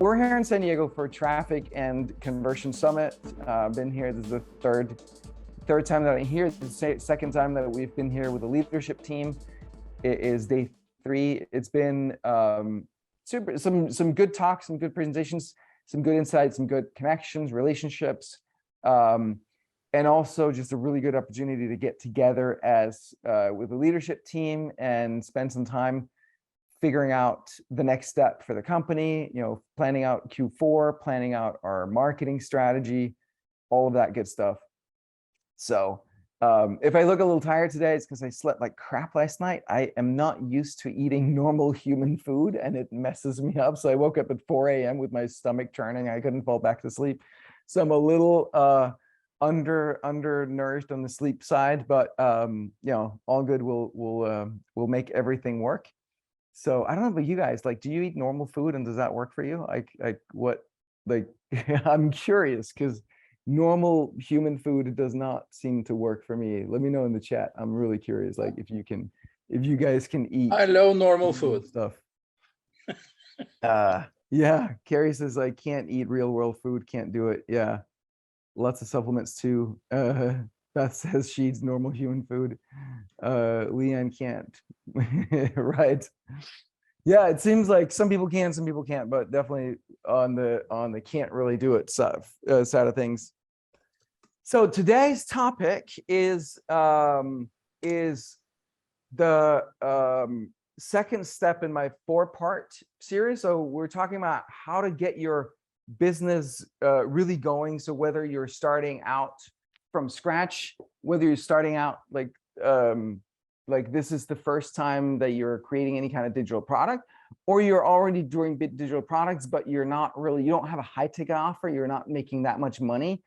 We're here in San Diego for Traffic and Conversion Summit. Been here, this is the third time that I'm here. It's the second time that we've been here with the leadership team. It is day 3. It's been some good talks, some good presentations, some good insights, some good connections, relationships, and also just a really good opportunity to get together as with the leadership team and spend some time figuring out the next step for the company, planning out Q4, planning out our marketing strategy, all of that good stuff. So if I look a little tired today, it's because I slept like crap last night. I am not used to eating normal human food and it messes me up. So I woke up at 4 a.m. with my stomach churning. I couldn't fall back to sleep. So I'm a little undernourished on the sleep side, but all good. We'll make everything work. So I don't know about you guys, like, do you eat normal food and does that work for you? I'm curious because normal human food does not seem to work for me. Let me know in the chat. I'm really curious, like if you guys can eat. I love normal food stuff. Yeah, Carrie says I can't eat real world food, can't do it. Yeah, lots of supplements too. Beth says she eats normal human food. Leanne can't. Right. Yeah, it seems like some people can, some people can't, but definitely on the can't really do it side of things. So today's topic is the second step in my 4-part series. So we're talking about how to get your business really going. So whether you're starting out from scratch, whether you're starting out like this is the first time that you're creating any kind of digital product, or you're already doing digital products, but you don't have a high ticket offer, you're not making that much money.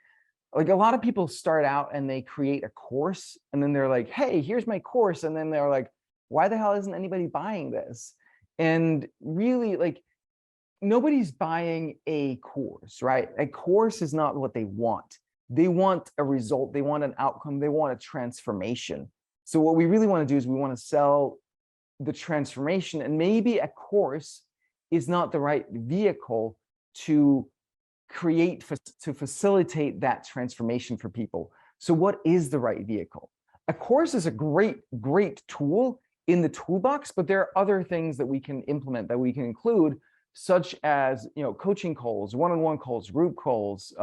Like a lot of people start out and they create a course and then they're like, hey, here's my course. And then they're like, why the hell isn't anybody buying this? And really, like, nobody's buying a course, right? A course is not what they want. They want a result, they want an outcome, they want a transformation. So what we really want to do is we want to sell the transformation, and maybe a course is not the right vehicle to facilitate that transformation for people. So what is the right vehicle? A course is a great tool in the toolbox, but there are other things that we can implement, that we can include, such as coaching calls, one-on-one calls, group calls,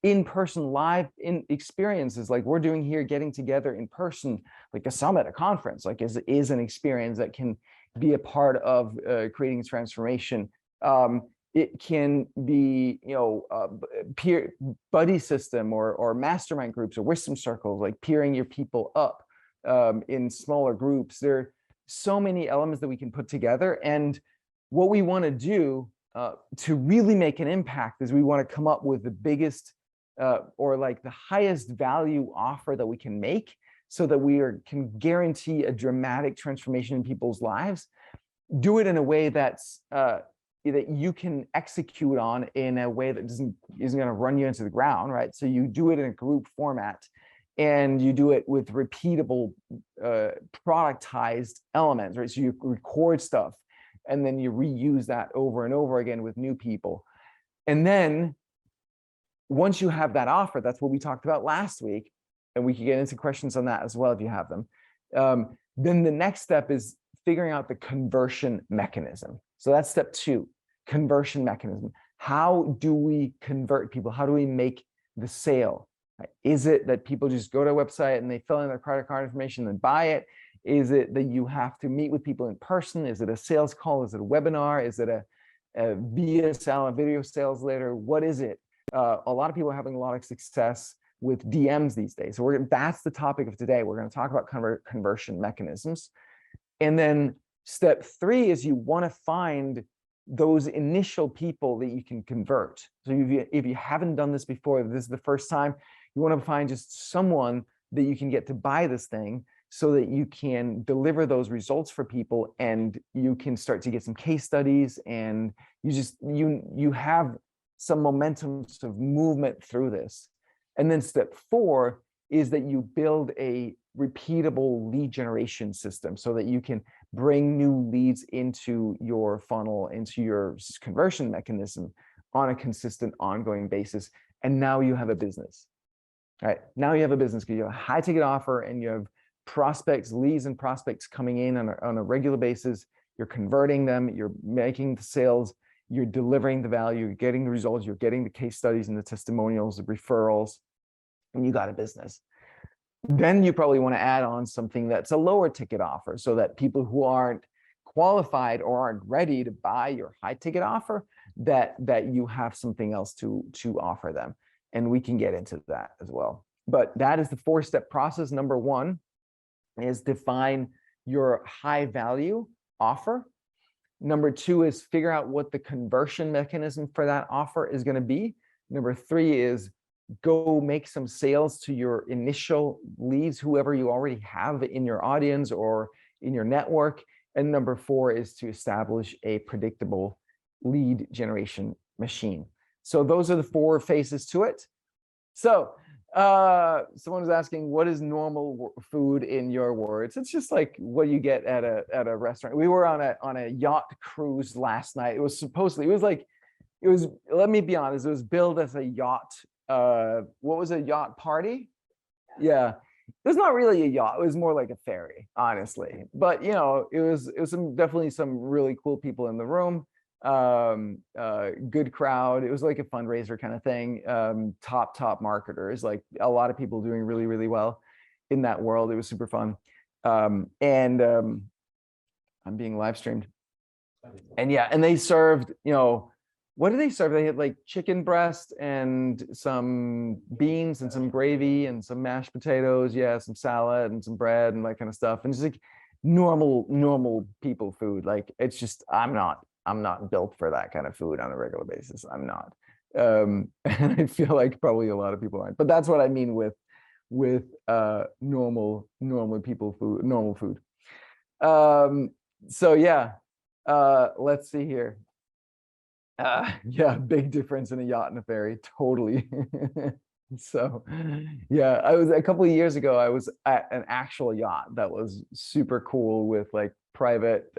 in-person live experiences like we're doing here, getting together in person, like a summit, a conference, like is an experience that can be a part of creating transformation. It can be peer buddy system or mastermind groups or wisdom circles, like peering your people up in smaller groups. There are so many elements that we can put together, and what we want to do to really make an impact is we want to come up with the biggest or like the highest value offer that we can make, so that we can guarantee a dramatic transformation in people's lives. Do it in a way that's that you can execute on in a way that isn't going to run you into the ground, right? So you do it in a group format, and you do it with repeatable productized elements, right? So you record stuff, and then you reuse that over and over again with new people. And then once you have that offer, that's what we talked about last week, and we can get into questions on that as well if you have them. Then the next step is figuring out the conversion mechanism. So that's step 2, conversion mechanism. How do we convert people? How do we make the sale? Is it that people just go to a website and they fill in their credit card information and buy it? Is it that you have to meet with people in person? Is it a sales call? Is it a webinar? Is it a VSL, a video sales letter? What is it? A lot of people are having a lot of success with DMs these days. So that's the topic of today. We're going to talk about conversion mechanisms. And then step 3 is you want to find those initial people that you can convert. So if you haven't done this before, this is the first time, you want to find just someone that you can get to buy this thing, so that you can deliver those results for people, and you can start to get some case studies, and you have some momentum of movement through this. And then step 4 is that you build a repeatable lead generation system, so that you can bring new leads into your funnel, into your conversion mechanism on a consistent, ongoing basis. And now you have a business, right? Now you have a business because you have a high ticket offer and you have prospects, leads and prospects coming in on a regular basis. You're converting them, you're making the sales, you're delivering the value, you're getting the results, you're getting the case studies and the testimonials, the referrals, and you got a business. Then you probably want to add on something that's a lower ticket offer so that people who aren't qualified or aren't ready to buy your high ticket offer, that you have something else to offer them. And we can get into that as well. But that is the 4-step process. Number 1 is define your high value offer. Number 2 is figure out what the conversion mechanism for that offer is going to be. Number 3 is go make some sales to your initial leads, whoever you already have in your audience or in your network. And number 4 is to establish a predictable lead generation machine. So those are the 4 phases to it. So someone was asking, what is normal food in your words? It's just like what you get at a restaurant. We were on a yacht cruise last night. It was supposedly, let me be honest, it was billed as a yacht. What was a yacht party? Yeah, it was not really a yacht. It was more like a ferry, honestly. But you know, it was definitely some really cool people in the room. Good crowd. It was like a fundraiser kind of thing. Top marketers, like a lot of people doing really, really well in that world. It was super fun. I'm being live streamed. And yeah, and they served, you know, what did they serve? They had like chicken breast and some beans and some gravy and some mashed potatoes. Yeah, some salad and some bread and that kind of stuff. And just like normal people food. Like it's just, I'm not built for that kind of food on a regular basis. I'm not. And I feel like probably a lot of people aren't. But that's what I mean with normal people food, normal food. So yeah, let's see here. Yeah, big difference in a yacht and a ferry, totally. So yeah, I was a couple of years ago, I was at an actual yacht that was super cool with like private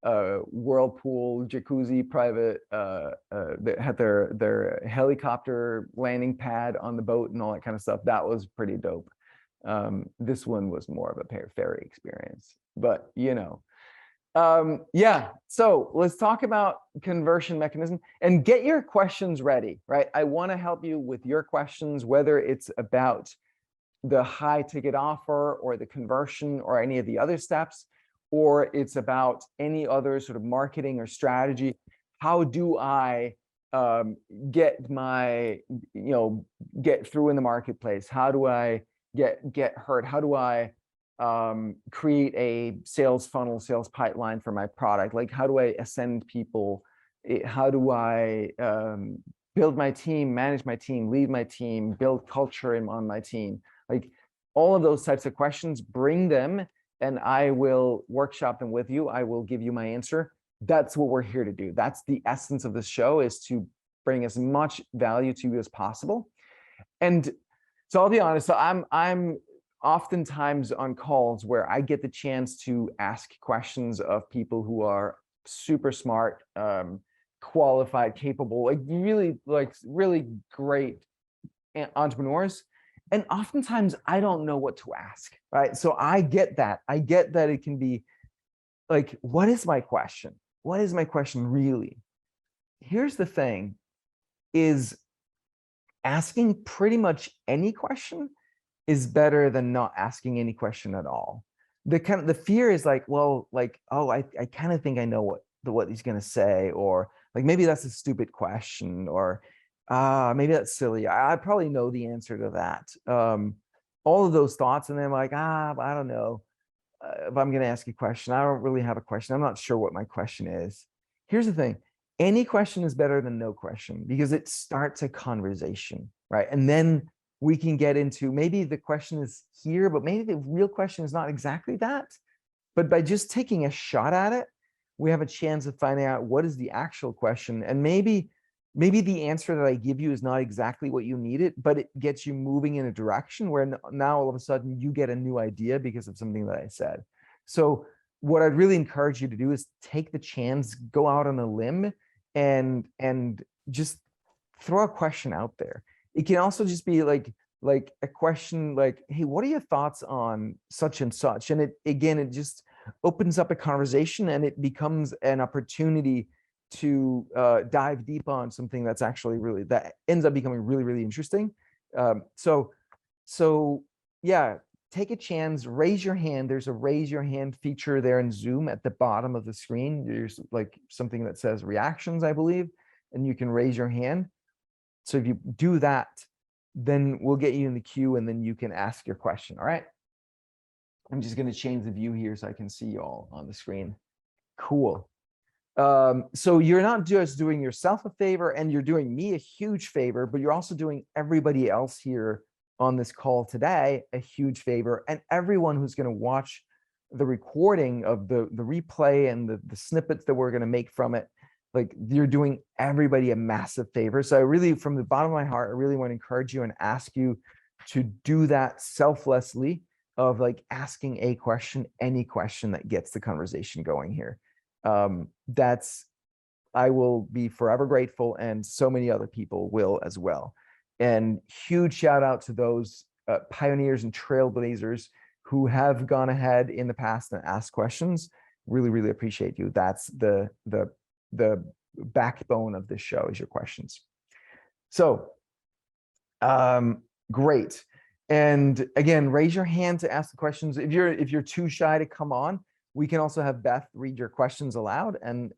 whirlpool, jacuzzi, private that had their helicopter landing pad on the boat and all that kind of stuff. That was pretty dope. This one was more of a ferry experience, but you know. Yeah, so let's talk about conversion mechanism and get your questions ready, right? I want to help you with your questions, whether it's about the high ticket offer or the conversion or any of the other steps, or it's about any other sort of marketing or strategy. How do I get my, get through in the marketplace? How do I get heard? How do I create a sales funnel, sales pipeline for my product? Like, how do I ascend people? How do I build my team, manage my team, lead my team, build culture on my team? Like all of those types of questions, bring them and I will workshop them with you. I will give you my answer. That's what we're here to do. That's the essence of this show, is to bring as much value to you as possible. And so I'll be honest, so I'm oftentimes on calls where I get the chance to ask questions of people who are super smart, qualified, capable, like really great entrepreneurs. And oftentimes I don't know what to ask, right? So I get that. I get that it can be like, what is my question? What is my question really? Here's the thing, is asking pretty much any question is better than not asking any question at all. The fear is like, well, like, oh, I kind of think I know what he's gonna say, or like maybe that's a stupid question, or maybe that's silly. I probably know the answer to that. All of those thoughts, and then I'm like, I don't know if I'm gonna ask a question. I don't really have a question. I'm not sure what my question is. Here's the thing. Any question is better than no question, because it starts a conversation, right? And then we can get into, maybe the question is here, but maybe the real question is not exactly that. But by just taking a shot at it, we have a chance of finding out what is the actual question. And maybe the answer that I give you is not exactly what you needed, but it gets you moving in a direction where now all of a sudden you get a new idea because of something that I said. So what I'd really encourage you to do is take the chance, go out on a limb, and just throw a question out there. It can also just be like a question like, hey, what are your thoughts on such and such? And it just opens up a conversation, and it becomes an opportunity to dive deep on something that's actually that ends up becoming really, really interesting. So yeah, take a chance, raise your hand. There's a raise your hand feature there in Zoom at the bottom of the screen. There's like something that says reactions, I believe, and you can raise your hand. So if you do that, then we'll get you in the queue, and then you can ask your question. All right. I'm just going to change the view here so I can see you all on the screen. Cool. So you're not just doing yourself a favor, and you're doing me a huge favor, but you're also doing everybody else here on this call today a huge favor, and everyone who's going to watch the recording of the replay and the snippets that we're going to make from it. Like, you're doing everybody a massive favor. So I really, from the bottom of my heart, I really want to encourage you and ask you to do that selflessly, of like asking a question, any question that gets the conversation going here. I will be forever grateful, and so many other people will as well. And huge shout out to those pioneers and trailblazers who have gone ahead in the past and asked questions. Really, really appreciate you. That's the backbone of this show, is your questions. So great. And again, raise your hand to ask the questions. If you're too shy to come on, we can also have Beth read your questions aloud, and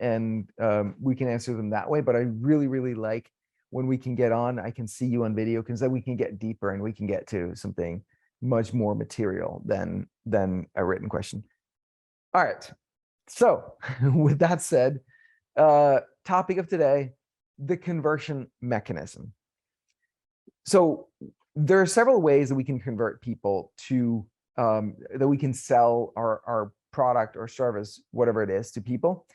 we can answer them that way. But I really, really like when we can get on, I can see you on video, because then we can get deeper and we can get to something much more material than a written question. All right. So with that said, topic of today, the conversion mechanism. So there are several ways that we can convert people to, that we can sell our product or service, whatever it is, to people,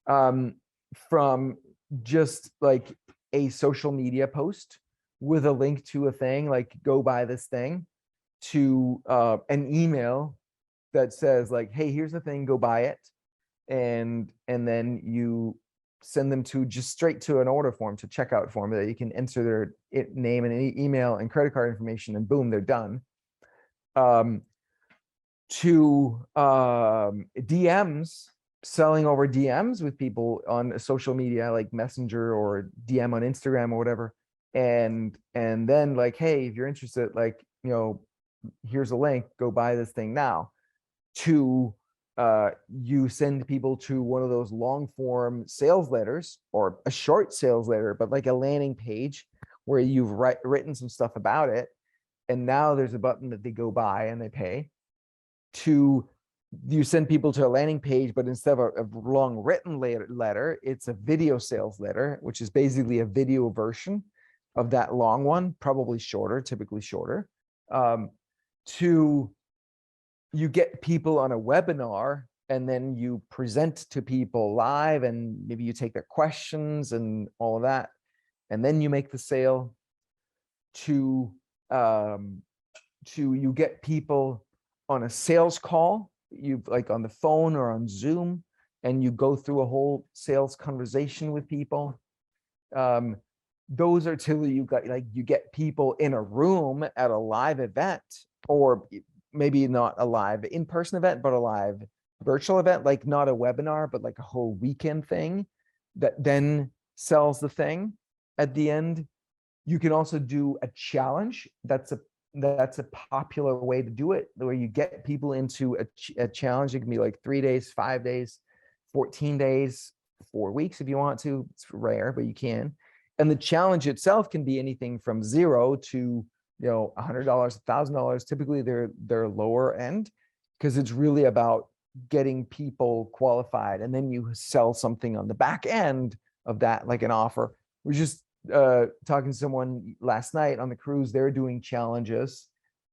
from just like a social media post with a link to a thing, like go buy this thing, to an email that says like, hey, here's the thing, go buy it. And then you send them to just straight to an order form, to checkout form that you can enter their name and email and credit card information, and boom, they're done. To DMs, selling over DMs with people on social media like Messenger or DM on Instagram or whatever. And then like, hey, if you're interested, like, you know, here's a link, go buy this thing now. To you send people to one of those long form sales letters, or a short sales letter, but like a landing page where you've written some stuff about it, and now there's a button that they go buy and they pay. To you send people to a landing page, but instead of a long written letter, it's a video sales letter, which is basically a video version of that long one, probably shorter, typically shorter. To you get people on a webinar, and then you present to people live, and maybe you take their questions and all of that, and then you make the sale. To you get people on a sales call, you like on the phone or on Zoom, and you go through a whole sales conversation with people. Those are till you got, like, you get people in a room at a live event, or maybe not a live in-person event, but a live virtual event, like not a webinar, but like a whole weekend thing that then sells the thing at the end. You can also do a challenge. That's a popular way to do it, where you get people into a challenge. It can be like 3 days, 5 days, 14 days, 4 weeks if you want to. It's rare, but you can. And the challenge itself can be anything from $0 to, you know, $100, $1,000. Typically they're lower end, because it's really about getting people qualified, and then you sell something on the back end of that, like an offer. We're just talking to someone last night on the cruise. They're doing challenges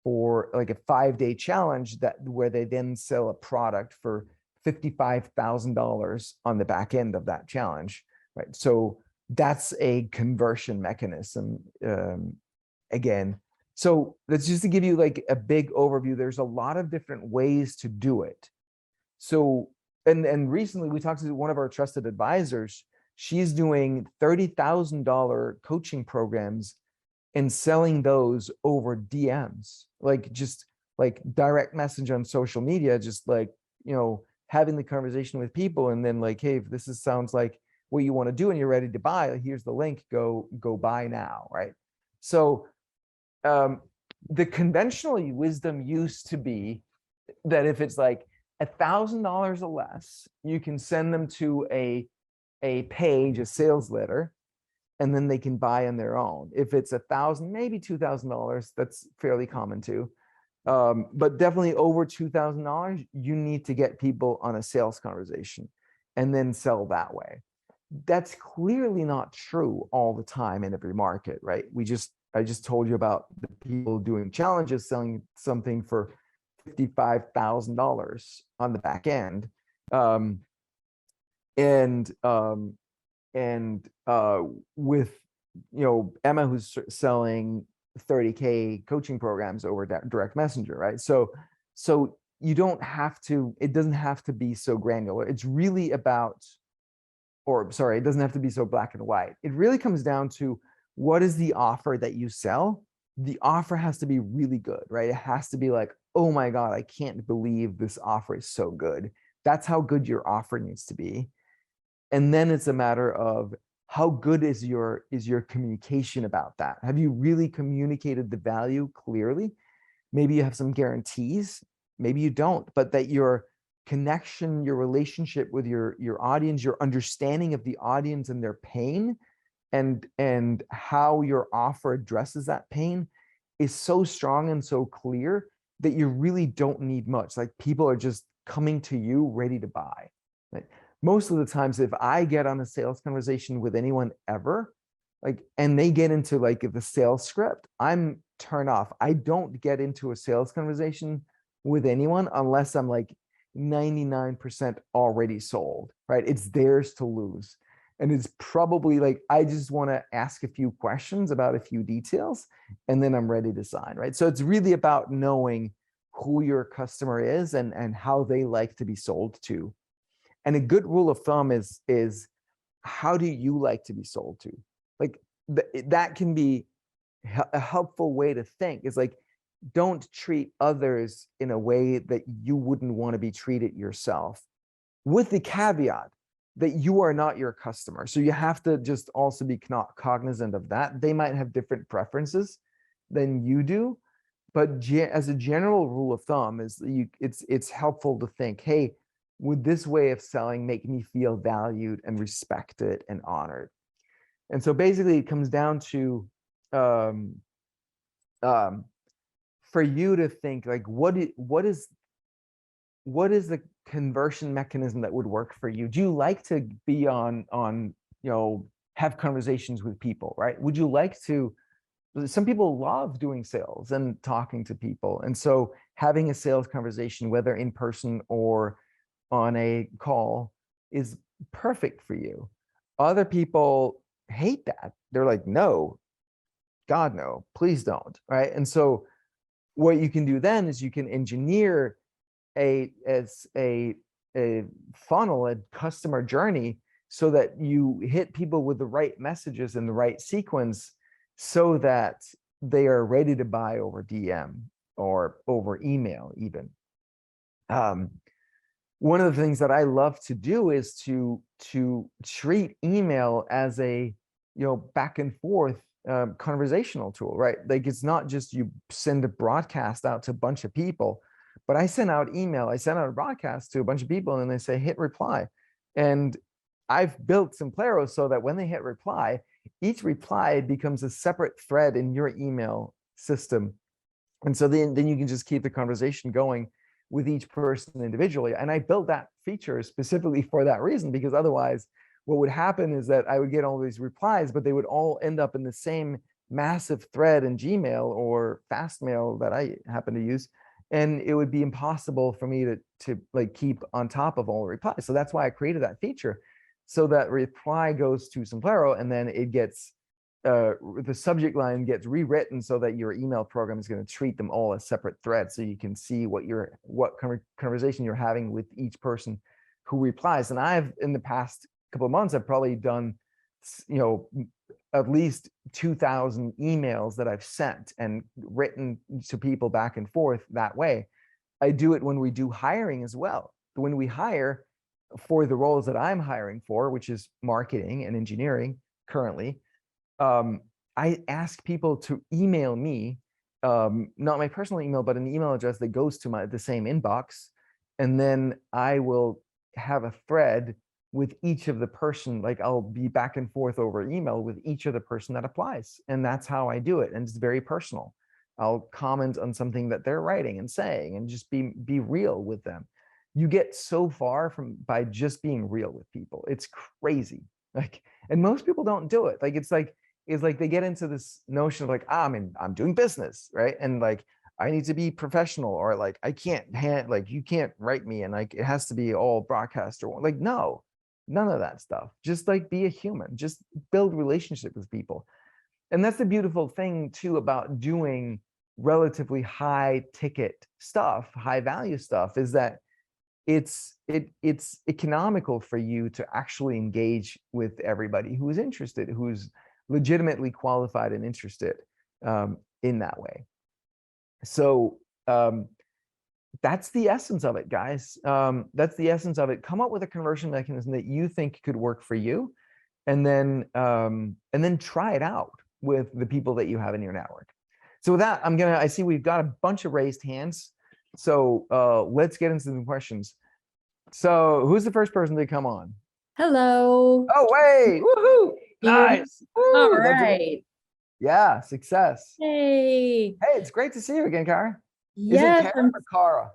for like a 5-day challenge where they then sell a product for $55,000 on the back end of that challenge, right? So that's a conversion mechanism. Again, so that's just to give you like a big overview. There's a lot of different ways to do it. So and recently we talked to one of our trusted advisors. She's doing $30,000 coaching programs and selling those over DMs, like just like direct message on social media, just like, having the conversation with people. And then like, hey, if this sounds like what you want to do and you're ready to buy, here's the link, go buy now. Right. So the conventional wisdom used to be that if it's like $1,000 or less, you can send them to a page, a sales letter, and then they can buy on their own. If it's $1,000, maybe $2,000, that's fairly common too. But definitely over $2,000, you need to get people on a sales conversation and then sell that way. That's clearly not true all the time in every market, right? I just told you about the people doing challenges selling something for $55,000 on the back end. With Emma, who's selling 30K coaching programs over direct messenger, right? So you don't have to, it doesn't have to be so granular. It's really about, or sorry, it doesn't have to be so black and white. It really comes down to, what is the offer that you sell? The offer has to be really good, right? It has to be like, oh my God, I can't believe this offer is so good. That's how good your offer needs to be. And then it's a matter of, how good is your communication about that? Have you really communicated the value clearly? Maybe you have some guarantees, maybe you don't, but that your connection, your relationship with your audience, your understanding of the audience and their pain, and how your offer addresses that pain is so strong and so clear that you really don't need much. Like, people are just coming to you ready to buy. Like, most of the times, if I get on a sales conversation with anyone ever, like, and they get into like the sales script, I'm turned off. I don't get into a sales conversation with anyone unless I'm like 99% already sold, right? It's theirs to lose. And it's probably like, I just want to ask a few questions about a few details, and then I'm ready to sign, right? So it's really about knowing who your customer is and how they like to be sold to. And a good rule of thumb is how do you like to be sold to? Like, that can be a helpful way to think, is like, don't treat others in a way that you wouldn't want to be treated yourself, with the caveat that you are not your customer. So you have to just also be cognizant of that. They might have different preferences than you do, but as a general rule of thumb, it's helpful to think, hey, would this way of selling make me feel valued and respected and honored? And so basically it comes down to for you to think like, what is the conversion mechanism that would work for you? Do you like to be on have conversations with people, right? Would you like to? Some people love doing sales and talking to people, and so having a sales conversation, whether in person or on a call, is perfect for you. Other people hate that. They're like, no, God, no, please don't, right? And so what you can do then is you can engineer a funnel, a customer journey, so that you hit people with the right messages in the right sequence, so that they are ready to buy over DM or over email even. One of the things that I love to do is to treat email as a back and forth conversational tool, right? Like, it's not just you send a broadcast out to a bunch of people, but I send out a broadcast to a bunch of people, and they say, hit reply. And I've built Simplero so that when they hit reply, each reply becomes a separate thread in your email system. And so then you can just keep the conversation going with each person individually. And I built that feature specifically for that reason, because otherwise what would happen is that I would get all these replies, but they would all end up in the same massive thread in Gmail or Fastmail that I happen to use. And it would be impossible for me to like keep on top of all the replies. So that's why I created that feature, so that reply goes to Simplero, and then it gets the subject line gets rewritten so that your email program is going to treat them all as separate threads, so you can see what conversation you're having with each person who replies. And I've, in the past couple of months, I've probably done, you know, at least 2,000 emails that I've sent and written to people back and forth that way. I do it when we do hiring as well. When we hire for the roles that I'm hiring for, which is marketing and engineering currently, I ask people to email me, not my personal email, but an email address that goes to the same inbox. And then I will have a thread with each of the person, like I'll be back and forth over email with each of the person that applies. And that's how I do it. And it's very personal. I'll comment on something that they're writing and saying, and just be real with them. You get so far by just being real with people. It's crazy. Like, and most people don't do it. Like, it's like they get into this notion of like, I'm doing business, right? And like, I need to be professional, or like, I can't like, you can't write me and like, it has to be all broadcast, or like, no, none of that stuff. Just like, be a human, just build relationship with people. And that's the beautiful thing too about doing relatively high ticket stuff, high value stuff, is that it's economical for you to actually engage with everybody who is interested, who's legitimately qualified and interested in that way. So that's the essence of it, guys. That's the essence of it. Come up with a conversion mechanism that you think could work for you, and then try it out with the people that you have in your network. So with that, I see we've got a bunch of raised hands. So let's get into the questions. So who's the first person to come on? Hello. Oh, wait. Woohoo. Nice. Woo, All right. Yeah, success. Hey. Hey, it's great to see you again, Kara. Is it Yes, Kara or Kara?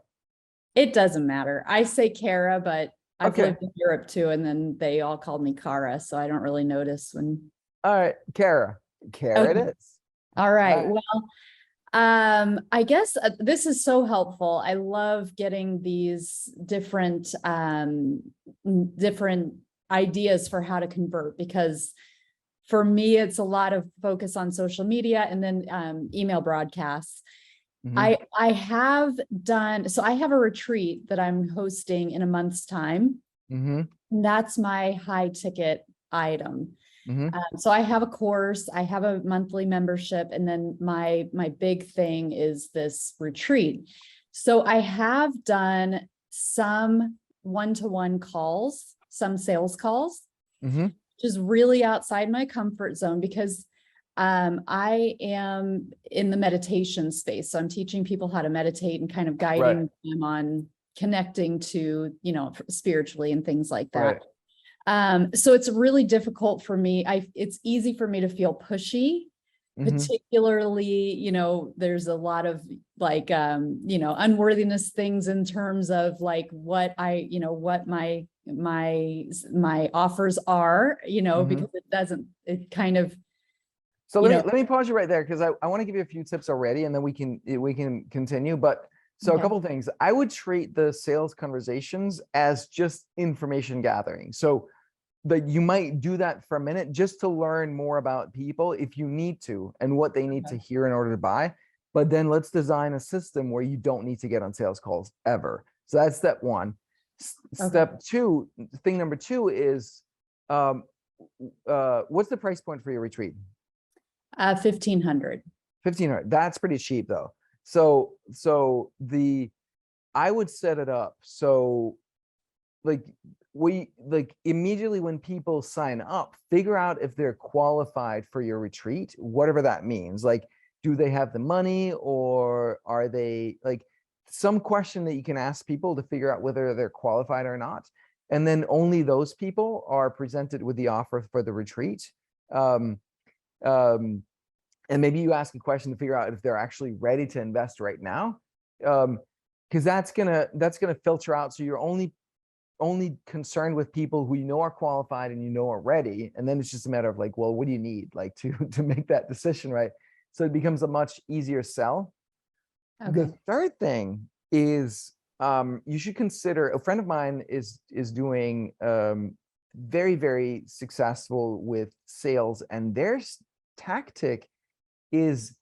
it doesn't matter. I say Kara, but I've Okay. lived in Europe too, and then they all called me Kara, so I don't really notice when. All right, Kara. Kara Okay. it is. All right. All right. Well, I guess this is so helpful. I love getting these different ideas for how to convert, because for me, it's a lot of focus on social media and then email broadcasts. Mhm. I have done, so I have a retreat that I'm hosting in a month's time. Mhm. And that's my high ticket item. Mhm. So I have a course, I have a monthly membership, and then my big thing is this retreat. So I have done some one-to-one calls, some sales calls, Mhm. which is really outside my comfort zone, because I am in the meditation space. So I'm teaching people how to meditate and kind of guiding them on connecting to, spiritually and things like that. So it's really difficult for me. It's easy for me to feel pushy, particularly, there's a lot of like, unworthiness things in terms of like what what my offers are, because it kind of. So let me pause you right there, because I want to give you a few tips already, and then we can continue. But so a couple of things. I would treat the sales conversations as just information gathering. So that you might do that for a minute just to learn more about people if you need to, and what they need to hear in order to buy. But then let's design a system where you don't need to get on sales calls ever. So that's step one. Step two, thing number two is, what's the price point for your retreat? 1,500. 1,500. That's pretty cheap though. So I would set it up so like immediately when people sign up, figure out if they're qualified for your retreat, whatever that means. Like, do they have the money, or are they, like, some question that you can ask people to figure out whether they're qualified or not. And then only those people are presented with the offer for the retreat. And maybe you ask a question to figure out if they're actually ready to invest right now. Because that's gonna filter out. So you're only concerned with people who are qualified and are ready. And then it's just a matter of like, well, what do you need like to make that decision, right? So it becomes a much easier sell. The third thing is, you should consider, a friend of mine is doing very, very successful with sales, and their tactic is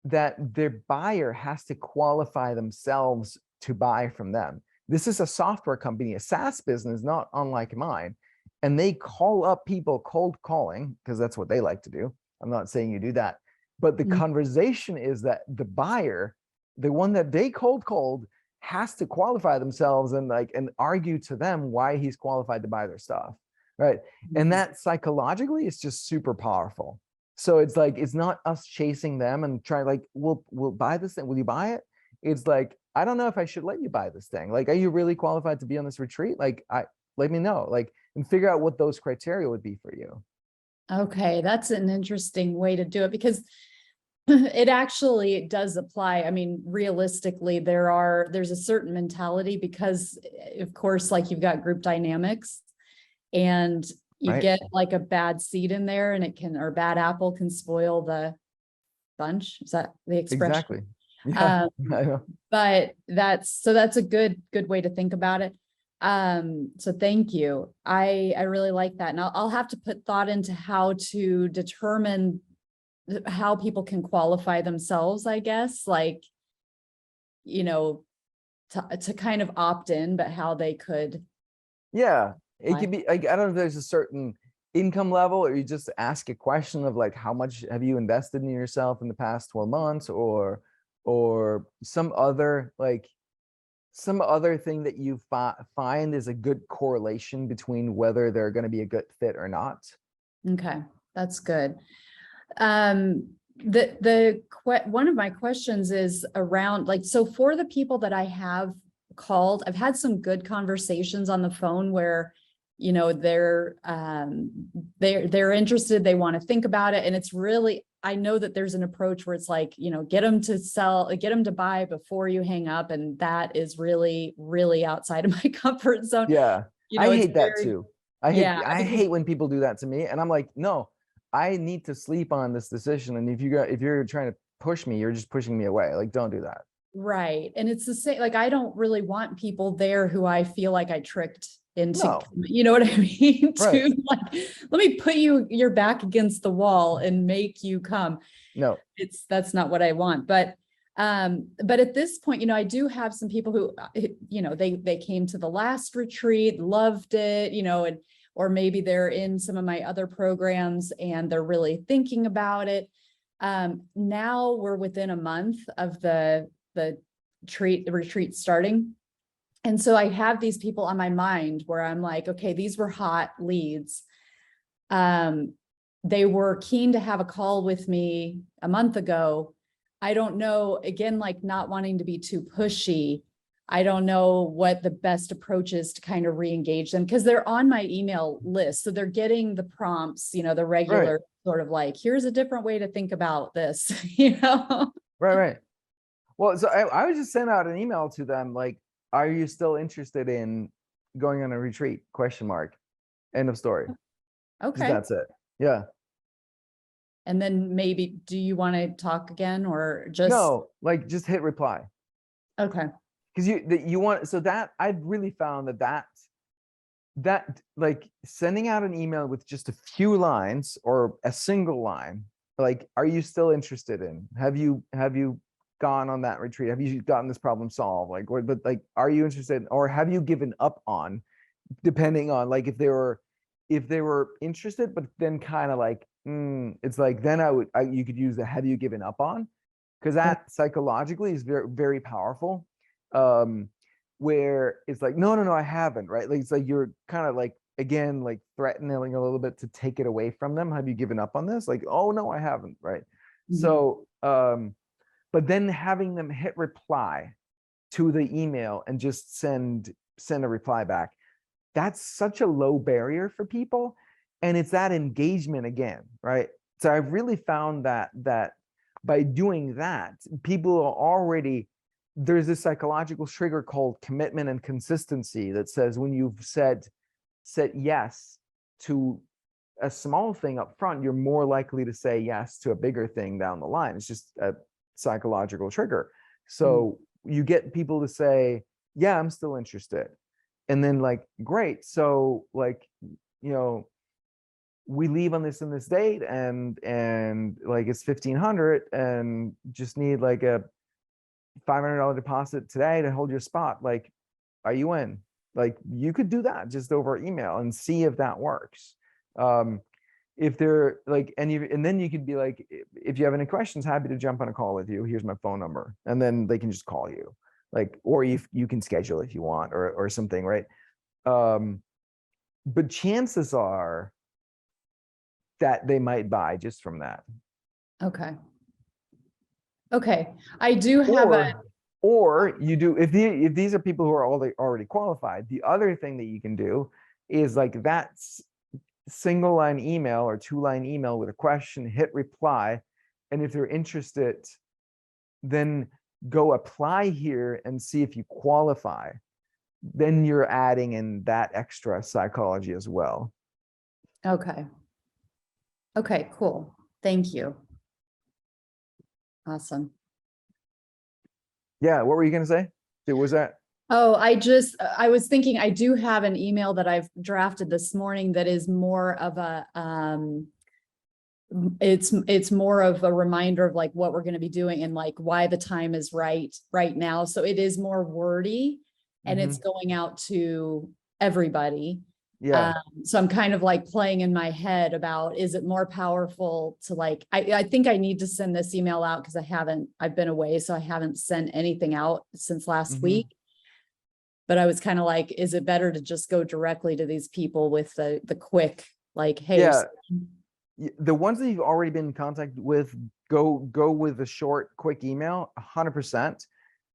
that their buyer has to qualify themselves to buy from them. This is a software company, a SaaS business, not unlike mine. And they call up people cold calling, because that's what they like to do. I'm not saying you do that. But the conversation is that the buyer, the one that they cold, has to qualify themselves and argue to them why he's qualified to buy their stuff. Right. And that psychologically is just super powerful. So it's like, it's not us chasing them and trying like, we'll buy this thing. Will you buy it? It's like, I don't know if I should let you buy this thing. Like, are you really qualified to be on this retreat? Like, let me know, like, and figure out what those criteria would be for you. Okay, that's an interesting way to do it, because it does apply. I mean, realistically, there's a certain mentality, because of course, like, you've got group dynamics, and you get like a bad seed in there, and or bad apple can spoil the bunch. Is that the expression? Exactly. Yeah. But that's a good way to think about it. So thank you. I really like that. And I'll have to put thought into how to determine how people can qualify themselves, I guess, like, to kind of opt in, but how they could. Yeah. It could be like, I don't know if there's a certain income level, or you just ask a question of like, how much have you invested in yourself in the past 12 months, or some other thing that you find is a good correlation between whether they're going to be a good fit or not. Okay, that's good. One of my questions is around, like, so for the people that I have called, I've had some good conversations on the phone where, they're interested, they want to think about it. And it's really, I know that there's an approach where it's like, get them to buy before you hang up. And that is really, really outside of my comfort zone. Yeah. I hate that too. I hate when people do that to me. And I'm like, no, I need to sleep on this decision. And if you're trying to push me, you're just pushing me away. Like, don't do that. Right. And it's the same, like, I don't really want people there who I feel like I tricked into, you know what I mean? Right. To like, let me put your back against the wall and make you come. No, that's not what I want. But at this point, I do have some people who, they came to the last retreat, loved it, and, or maybe they're in some of my other programs and they're really thinking about it. Now we're within a month of the retreat starting. And so I have these people on my mind where I'm like, okay, these were hot leads. They were keen to have a call with me a month ago. I don't know, again, like, not wanting to be too pushy. I don't know what the best approach is to kind of re-engage them, because they're on my email list. So they're getting the prompts, the regular sort of like, here's a different way to think about this, Right. Well, so I would just send out an email to them like, are you still interested in going on a retreat? ? End of story. Okay. That's it. Yeah. And then maybe, do you want to talk again, or just? No, like, just hit reply. Okay. Because you want, so that I've really found that like sending out an email with just a few lines or a single line, like, are you still interested in, have you gone on that retreat, have you gotten this problem solved, like, but like, are you interested, or have you given up on, depending on, like, if they were interested but then kind of like, it's like, then you could use the have you given up on, because that psychologically is very, very powerful. Where it's like, no, I haven't, right? Like, it's like you're kind of like, again, like threatening a little bit to take it away from them. Have you given up on this? Like, oh no, I haven't, right? So but then having them hit reply to the email and just send a reply back, that's such a low barrier for people. And it's that engagement again, right? So I've really found that by doing that, people are already, there's this psychological trigger called commitment and consistency that says, when you've said yes to a small thing up front, you're more likely to say yes to a bigger thing down the line. It's just a psychological trigger. So you get people to say, yeah, I'm still interested. And then, like, great. So, like, we leave on this and this date, and like, it's 1,500 and just need like a $500 deposit today to hold your spot. Like, are you in? Like you could do that just over email and see if that works. If they're like, and then you could be like, if you have any questions, happy to jump on a call with you. Here's my phone number. And then they can just call you, like, or if you can schedule if you want, or something, right? But chances are that they might buy just from that. Okay. Okay. I do have or you do, if these are people who are already qualified, the other thing that you can do is like that's single line email or 2-line email with a question, hit reply. And if they're interested, then go apply here and see if you qualify. Then you're adding in that extra psychology as well. Okay. Okay, cool. Thank you. Awesome. Yeah, what were you going to say? Was that? Oh, I was thinking I do have an email that I've drafted this morning that is more of a, it's more of a reminder of like what we're going to be doing and like why the time is right now. So it is more wordy and it's going out to everybody. Yeah. So I'm kind of like playing in my head about, is it more powerful to like, I think I need to send this email out because I've been away. So I haven't sent anything out since last week. But I was kind of like, is it better to just go directly to these people with the quick, like, hey, yeah, the ones that you've already been in contact with, go with a short, quick email, 100%.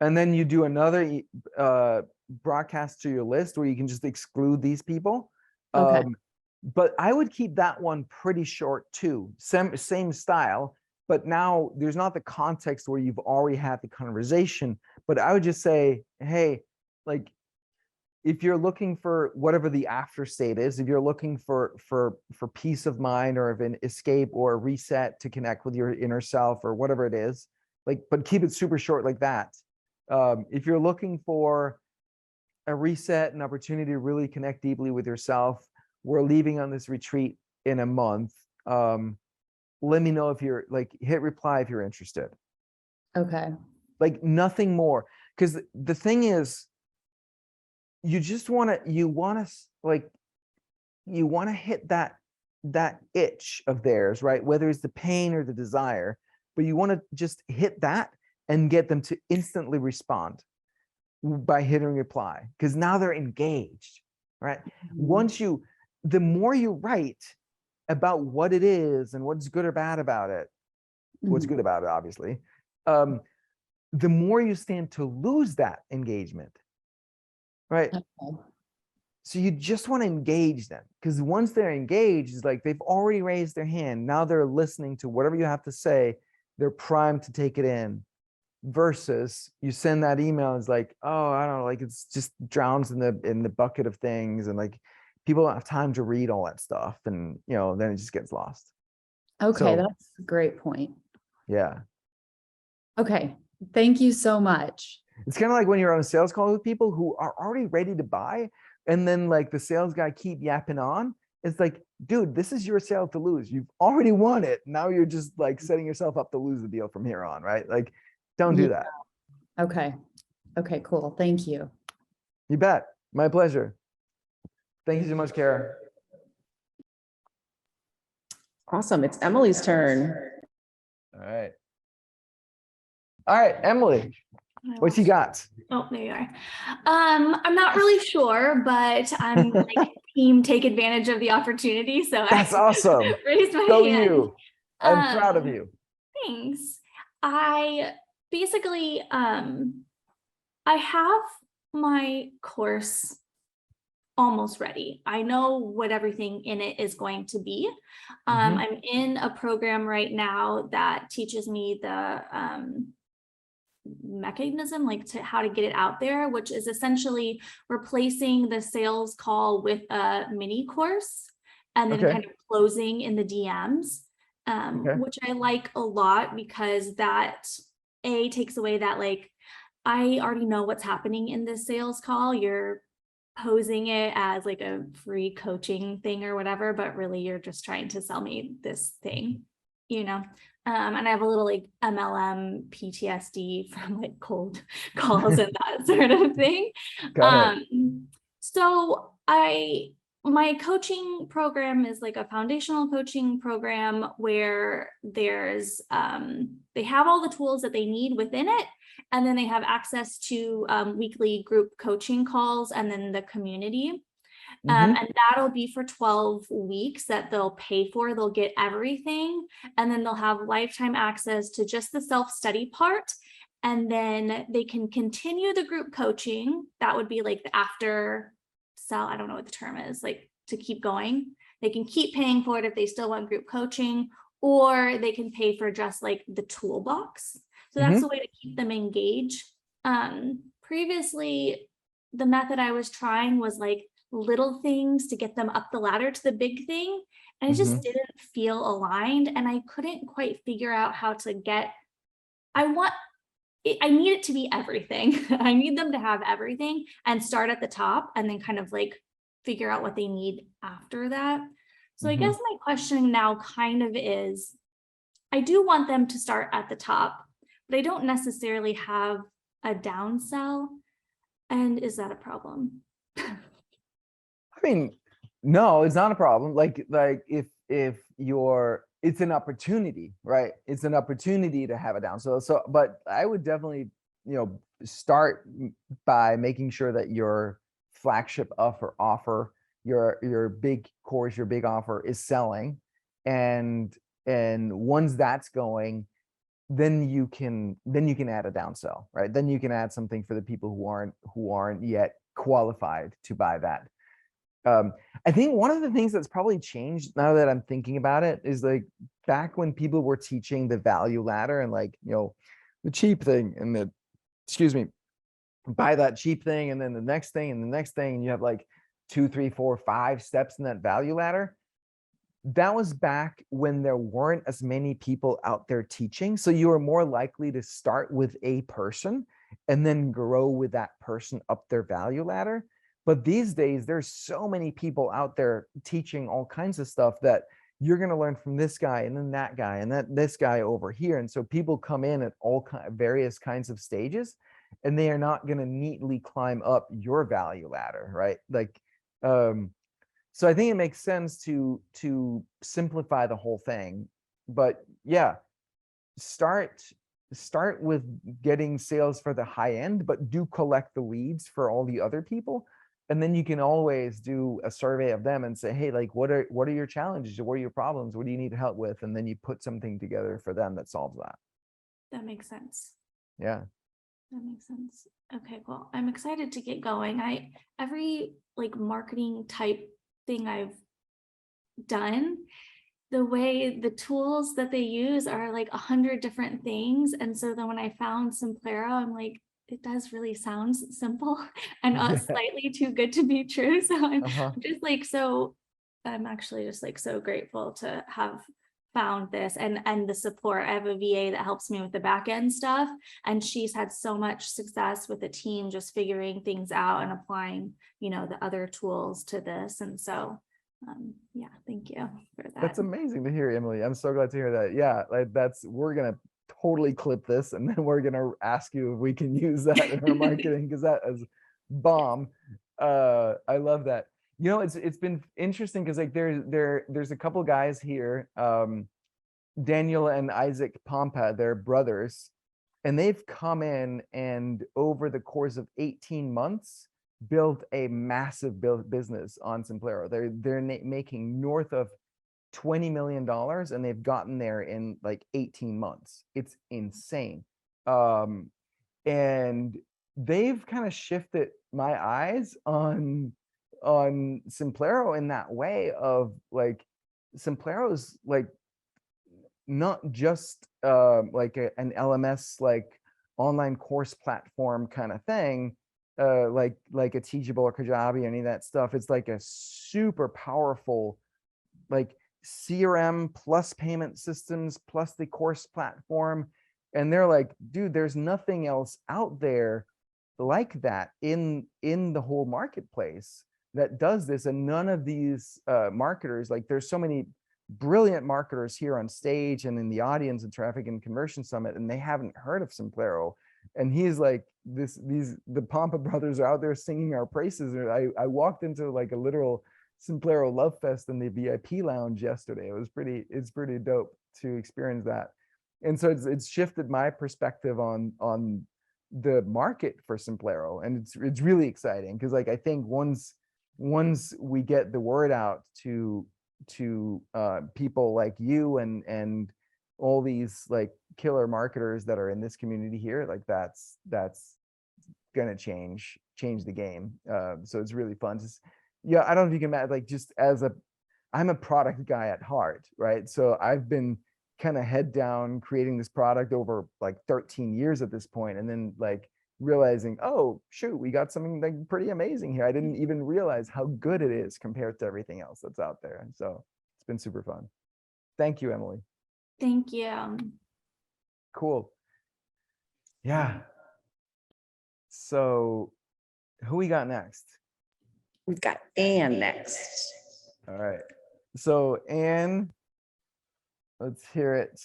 And then you do another broadcast to your list where you can just exclude these people. Okay. But I would keep that one pretty short too. Same style, but now there's not the context where you've already had the conversation. But I would just say, hey, like, if you're looking for whatever the after state is, if you're looking for peace of mind or of an escape or a reset to connect with your inner self or whatever it is, like, but keep it super short like that. If you're looking for a reset, an opportunity to really connect deeply with yourself, we're leaving on this retreat in a month. Let me know if you're like, hit reply if you're interested. Okay. Like nothing more. Because the thing is, you want to hit that itch of theirs, right? Whether it's the pain or the desire, but you want to just hit that and get them to instantly respond by hitting reply, because now they're engaged, right? The more you write about what it is and what's good or bad about it, what's good about it, obviously, the more you stand to lose that engagement. Right. Okay. So you just want to engage them, because once they're engaged, it's like they've already raised their hand. Now they're listening to whatever you have to say. They're primed to take it in, versus you send that email. It's like, oh, I don't know, like it's just drowns in the bucket of things. And like people don't have time to read all that stuff. And, then it just gets lost. Okay. That's a great point. Yeah. Okay. Thank you so much. It's kind of like when you're on a sales call with people who are already ready to buy, and then like the sales guy keep yapping on. It's like, dude, this is your sale to lose. You've already won it. Now you're just like setting yourself up to lose the deal from here on, right? Like, don't do that. Okay. Okay, cool. Thank you. You bet. My pleasure. Thank you so much, Kara. Awesome. It's Emily's turn. All right, Emily. What you got? Oh, there you are. I'm not really sure, but I'm like team take advantage of the opportunity. So that's awesome. Raised my Go hand. You. I'm proud of you. Thanks. I basically I have my course almost ready. I know what everything in it is going to be. I'm in a program right now that teaches me the mechanism, like to how to get it out there, which is essentially replacing the sales call with a mini course and then kind of closing in the DMs, which I like a lot, because that takes away that, like, I already know what's happening in this sales call. You're posing it as like a free coaching thing or whatever, but really you're just trying to sell me this thing. you know, and I have a little like MLM PTSD from like cold calls and that sort of thing. Got it. So my coaching program is like a foundational coaching program where there's, they have all the tools that they need within it. And then they have access to weekly group coaching calls and then the community. And that'll be for 12 weeks that they'll pay for. They'll get everything. And then they'll have lifetime access to just the self-study part. And then they can continue the group coaching. That would be like the after sell. I don't know what the term is, like to keep going. They can keep paying for it if they still want group coaching, or they can pay for just like the toolbox. So that's the way to keep them engaged. Previously, the method I was trying was like little things to get them up the ladder to the big thing. And it just didn't feel aligned. And I couldn't quite figure out how to get, I need it to be everything. I need them to have everything and start at the top and then kind of like figure out what they need after that. So I guess my question now kind of is, I do want them to start at the top, but I don't necessarily have a downsell. And is that a problem? I mean, no, it's not a problem. Like if you're, it's an opportunity, right? It's an opportunity to have a downsell. So, but I would definitely, start by making sure that your flagship offer, your big course, your big offer is selling, and once that's going, then you can add a downsell, right? Then you can add something for the people who aren't yet qualified to buy that. I think one of the things that's probably changed now that I'm thinking about it is like back when people were teaching the value ladder and like, the cheap thing and buy that cheap thing and then the next thing and the next thing, and you have like 2, 3, 4, 5 steps in that value ladder. That was back when there weren't as many people out there teaching. So you were more likely to start with a person and then grow with that person up their value ladder. But these days, there's so many people out there teaching all kinds of stuff that you're going to learn from this guy and then that guy and this guy over here. And so people come in at various kinds of stages, and they are not going to neatly climb up your value ladder, right? Like, so I think it makes sense to simplify the whole thing. But yeah, start with getting sales for the high end, but do collect the leads for all the other people. And then you can always do a survey of them and say, hey, like, what are your challenges? What are your problems? What do you need help with? And then you put something together for them that solves that. That makes sense. Yeah. That makes sense. Okay, well, I'm excited to get going. Every like marketing type thing I've done, the way the tools that they use are like 100 different things. And so then when I found Simplero, I'm like, it does really sound simple and slightly too good to be true. So I'm just like, I'm actually just like so grateful to have found this and the support. I have a VA that helps me with the back end stuff, and she's had so much success with the team just figuring things out and applying, the other tools to this. And so yeah, thank you for that. That's amazing to hear, Emily. I'm so glad to hear that. Yeah, like we're gonna totally clip this, and then we're gonna ask you if we can use that in our marketing, because that is bomb. I love that. It's been interesting because like there's a couple guys here, Daniel and Isaac Pompa, they're brothers, and they've come in and over the course of 18 months built a massive business on Simplero. They're making north of $20 million, and they've gotten there in like 18 months. It's insane. And they've kind of shifted my eyes on Simplero in that way of like, Simplero's like not just like an LMS, like online course platform kind of thing, like a Teachable or Kajabi, any of that stuff. It's like a super powerful like CRM plus payment systems plus the course platform. And they're like, dude, there's nothing else out there like that in the whole marketplace that does this. And none of these marketers, like there's so many brilliant marketers here on stage and in the audience at Traffic and Conversion Summit, and they haven't heard of Simplero. And he's like, the Pompa brothers are out there singing our praises. And I walked into like a literal Simplero love fest in the VIP lounge yesterday. It's pretty dope to experience that. And so it's shifted my perspective on the market for Simplero. And it's really exciting because like, I think once we get the word out to people like you and all these like killer marketers that are in this community here, like that's gonna change the game. So it's really fun. Yeah, I don't know if you can imagine, like, just I'm a product guy at heart, right? So I've been kind of head down creating this product over like 13 years at this point, and then like realizing, oh shoot, we got something like pretty amazing here. I didn't even realize how good it is compared to everything else that's out there. And so it's been super fun. Thank you, Emily. Thank you. Cool. Yeah. So who we got next? We've got Anne next. All right. So Anne, let's hear it.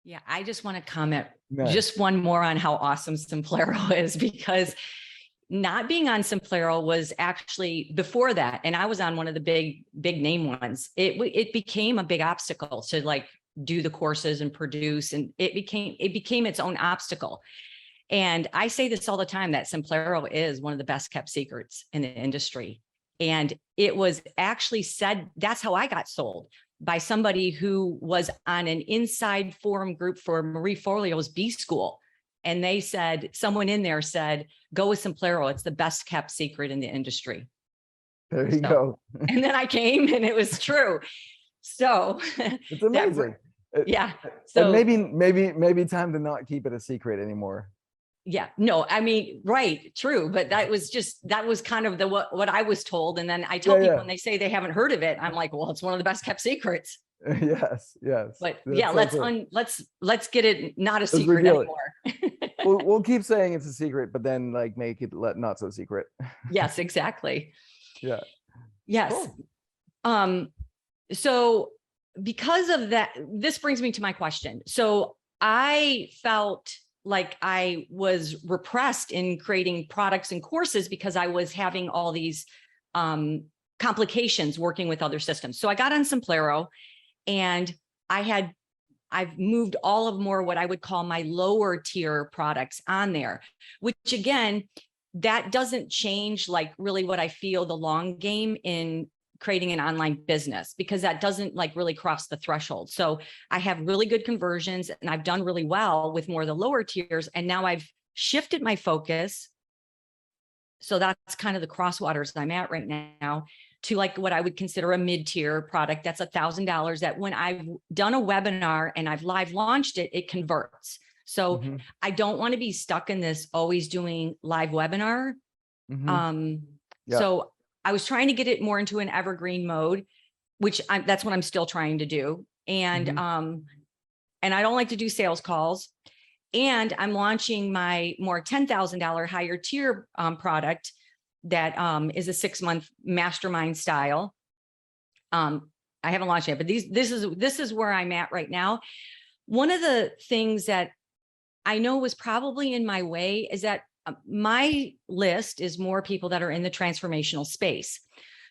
Yeah, I just want to comment Nice. just one more on how awesome Simplero is, because not being on Simplero was actually before that. And I was on one of the big name ones. It became a big obstacle to like do the courses and produce, and it became its own obstacle. And I say this all the time, that Simplero is one of the best kept secrets in the industry. And it was actually said, that's how I got sold, by somebody who was on an inside forum group for Marie Forleo's B School. And they said, someone in there said, go with Simplero. It's the best kept secret in the industry. There you go. And then I came and it was true. So It's amazing. yeah. So So maybe time to not keep it a secret anymore. yeah, no, I mean, right, true. But that was kind of what I was told. And then I tell people when they say they haven't heard of it, I'm like, well, it's one of the best kept secrets. Yes. But That's yeah, so let's get it not a secret reveal it. anymore. We'll keep saying it's a secret, but then like make it not so secret. Yes, exactly. Yeah. Yes. Cool. So because of that, this brings me to my question. So I felt like I was repressed in creating products and courses because I was having all these complications working with other systems. So I got on Simplero, and I've moved all of more what I would call my lower tier products on there, which again, that doesn't change like really what I feel the long game in creating an online business, because that doesn't like really cross the threshold. So I have really good conversions and I've done really well with more of the lower tiers. And now I've shifted my focus. So that's kind of the crosswaters I'm at right now, to like what I would consider a mid-tier product. That's $1,000 that when I've done a webinar and I've live launched it, it converts. So I don't want to be stuck in this always doing live webinar. So I was trying to get it more into an evergreen mode, which that's what I'm still trying to do. And I don't like to do sales calls. And I'm launching my more $10,000 higher tier product that is a 6-month mastermind style. I haven't launched yet, but this is where I'm at right now. One of the things that I know was probably in my way is that my list is more people that are in the transformational space.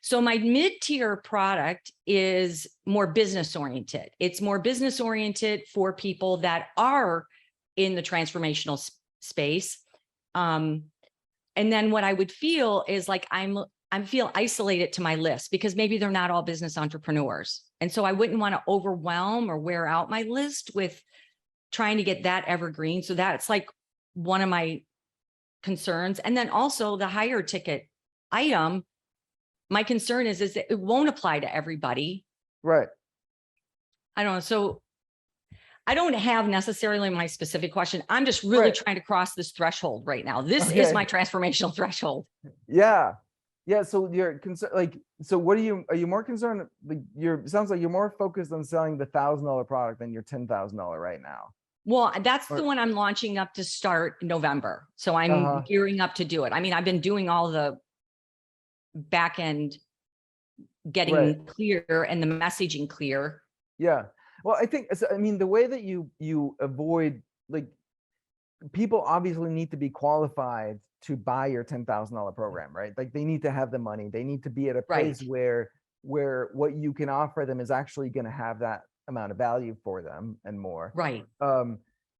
So my mid-tier product is more business oriented. It's more business oriented for people that are in the transformational space. And then what I would feel is like I feel isolated to my list, because maybe they're not all business entrepreneurs. And so I wouldn't want to overwhelm or wear out my list with trying to get that evergreen. So that's like one of my concerns. And then also the higher ticket item, my concern is that it won't apply to everybody. Right. I don't know. So I don't have necessarily my specific question. I'm just really trying to cross this threshold right now. This is my transformational threshold. Yeah. Yeah. So you're concerned, like, so what are you more concerned? Like sounds like you're more focused on selling the $1,000 product than your $10,000 right now. Well, that's the one I'm launching up to start November. So I'm gearing up to do it. I mean, I've been doing all the back end getting Right. clear and the messaging clear. Yeah. Well, I mean, the way that you avoid, like, people obviously need to be qualified to buy your $10,000 program, right? Like, they need to have the money. They need to be at a place Right. where what you can offer them is actually going to have that amount of value for them and more. Right.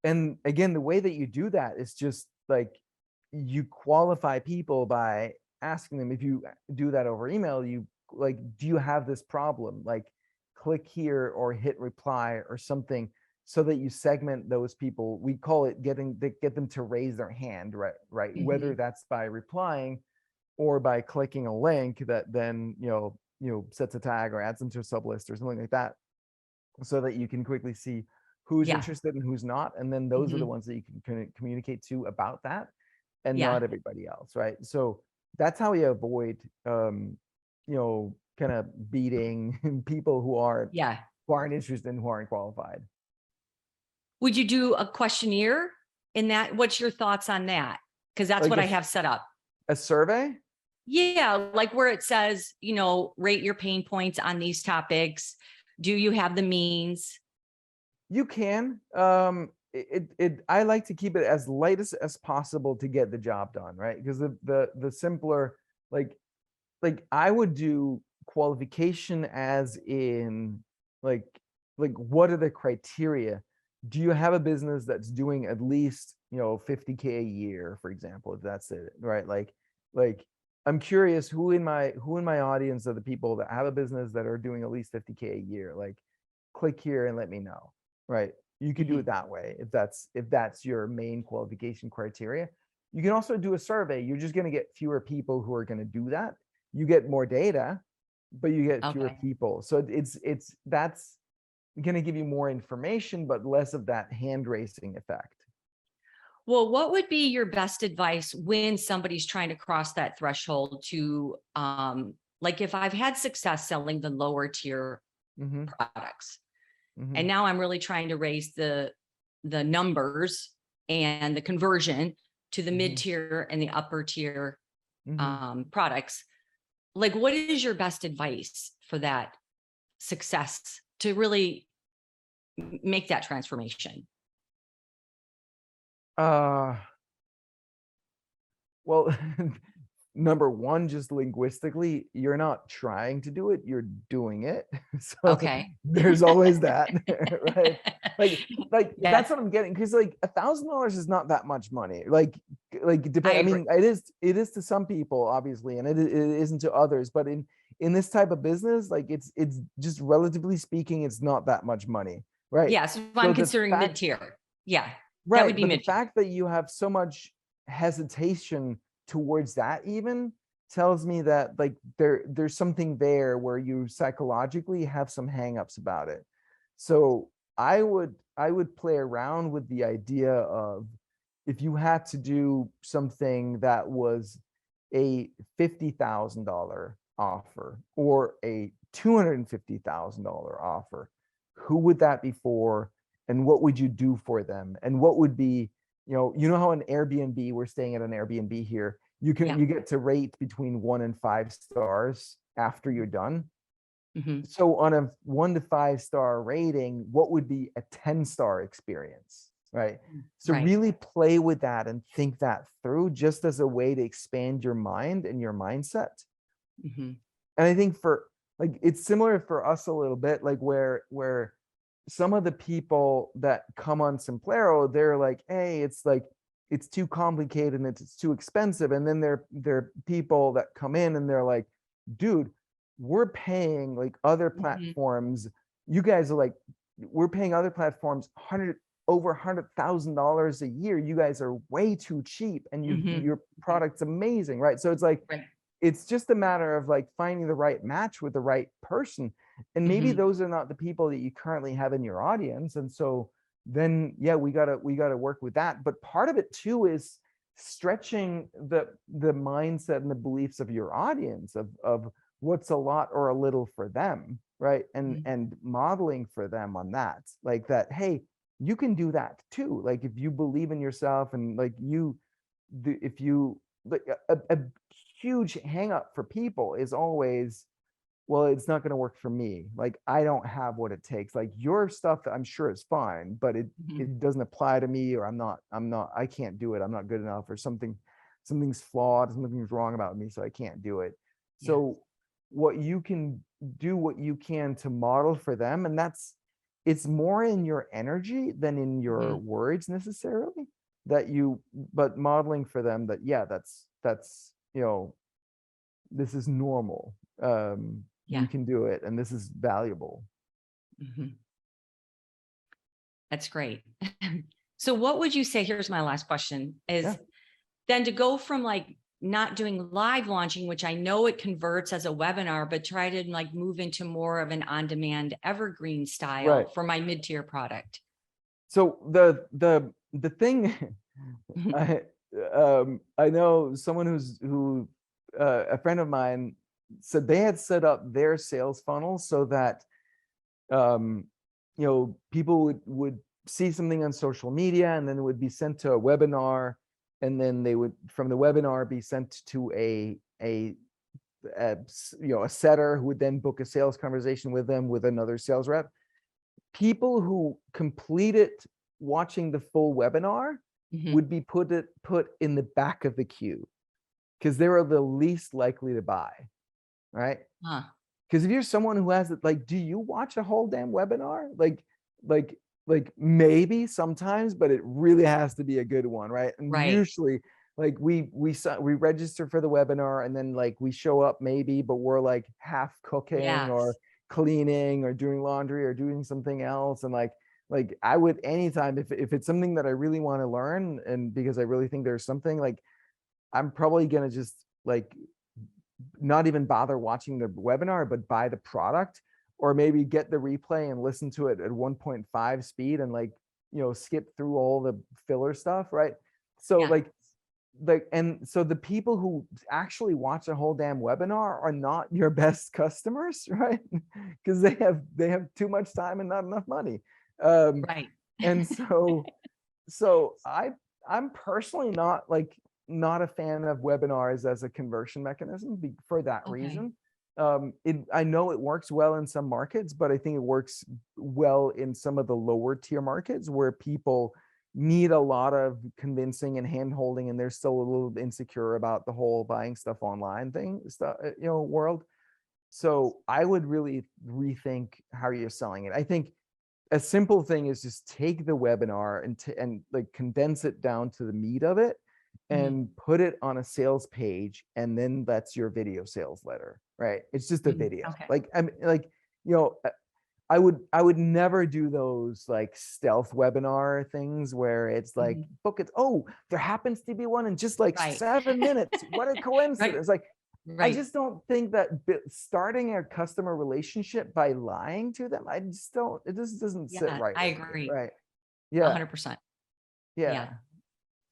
And again, the way that you do that is just like, you qualify people by asking them. If you do that over email, you like, do you have this problem? Like, click here or hit reply or something, so that you segment those people. We call it get them to raise their hand, right? Whether that's by replying or by clicking a link that then, sets a tag or adds them to a sub list or something like that, so that you can quickly see who's Yeah. interested and who's not. And then those are the Mhm. ones that you can communicate to about that, and Yeah. not everybody else, right? So that's how we avoid, kind of beating people who aren't Yeah. interested and who aren't qualified. Would you do a questionnaire in that? What's your thoughts on that? Because that's Like what I a- have set up. A survey? Yeah, like where it says, rate your pain points on these topics. Do you have the means? You can. I like to keep it as light as possible to get the job done, right? Because the simpler, like I would do qualification as in, like what are the criteria? Do you have a business that's doing at least 50K a year, for example, if that's it, right? Like I'm curious, who in my audience are the people that have a business that are doing at least 50K a year? Like, click here and let me know, right? You could do it that way if that's your main qualification criteria. You can also do a survey. You're just going to get fewer people who are going to do that. You get more data, but you get fewer Okay. people. So that's going to give you more information, but less of that hand racing effect. Well, what would be your best advice when somebody's trying to cross that threshold to, like, if I've had success selling the lower tier Mm-hmm. products, Mm-hmm. and now I'm really trying to raise the numbers and the conversion to the Mhm. mid-tier and the upper tier Mm-hmm. products. Like, what is your best advice for that success to really make that transformation? Well, number one, just linguistically, you're not trying to do it, you're doing it. So Okay. there's always that, right? Like Yeah. that's what I'm getting, because like $1,000 is not that much money. Like I depend. I agree. mean, it is to some people, obviously, and it isn't to others. But in this type of business, like it's just relatively speaking, it's not that much money, right? Yes, So I'm the considering fact- mid-tier. Yeah, that Right, would be but the mid-tier. fact that you have so much hesitation towards that even tells me that like there's something there where you psychologically have some hangups about it. So I would play around with the idea of, if you had to do something that was a $50,000 offer or a $250,000 offer, who would that be for? And what would you do for them? And what would be, you know how an Airbnb, we're staying at an Airbnb here, you get to rate between 1 and 5 stars after you're done. Mhm. So on a 1 to 5 star rating, what would be a 10-star experience, right? So Right. really play with that and think that through, just as a way to expand your mind and your mindset. Mhm. And I think for like, it's similar for us a little bit, like where some of the people that come on Simplero, they're like, hey, it's too complicated and it's too expensive. And then there are people that come in and they're like, dude, we're paying like other platforms. You guys are like, we're paying other platforms over $100,000 a year. You guys are way too cheap, and your product's amazing, right? So it's like, Right. it's just a matter of like finding the right match with the right person. And maybe Mhm. those are not the people that you currently have in your audience. And so then, yeah, we gotta work with that. But part of it too is stretching the mindset and the beliefs of your audience of what's a lot or a little for them, right? And modeling for them on that, like that, hey, you can do that too. Like if you believe in yourself, and like if you like a huge hang up for people is always, well, it's not going to work for me. Like, I don't have what it takes. Like, your stuff, I'm sure is fine, but it doesn't apply to me, or I can't do it. I'm not good enough, or something's flawed, something's wrong about me, so I can't do it. So what you can do, what you can to model for them, and it's more in your energy than in your words necessarily, but modeling for them that, yeah, that's, this is normal. You can do it, and this is valuable. That's great. So what would you say, here's my last question, is then to go from like not doing live launching, which I know it converts as a webinar, but try to like move into more of an on-demand evergreen style for my mid-tier product. So the thing, I know someone who a friend of mine said they had set up their sales funnel so that people would see something on social media, and then it would be sent to a webinar, and then they would, from the webinar, be sent to a setter who would then book a sales conversation with them with another sales rep. People who completed watching the full webinar would be put in the back of the queue, because they are the least likely to buy, right? Because if you're someone who has it, like, do you watch a whole damn webinar? Like maybe sometimes, but it really has to be a good one, right? And usually, like, we register for the webinar, and then like we show up maybe, but we're like half cooking or cleaning or doing laundry or doing something else. And like I would, anytime, if it's something that I really want to learn, and because I really think there's something, like, I'm probably gonna just like not even bother watching the webinar, but buy the product, or maybe get the replay and listen to it at 1.5 speed, and like, skip through all the filler stuff, right? So and so the people who actually watch a whole damn webinar are not your best customers, right? Because they have too much time and not enough money. And so I'm personally not a fan of webinars as a conversion mechanism for that reason. I know it works well in some markets, but I think it works well in some of the lower tier markets where people need a lot of convincing and hand holding, and they're still a little insecure about the whole buying stuff online world. So I would really rethink how you're selling it. I think a simple thing is just take the webinar and like condense it down to the meat of it, and put it on a sales page, and then that's your video sales letter, right? It's just a video. Like, I mean, like, I would never do those like stealth webinar things where it's like, book it. Oh, there happens to be one in just like 7 minutes. What a coincidence. Like, I just don't think that starting a customer relationship by lying to them, it just doesn't sit right. I agree. Right. 100%.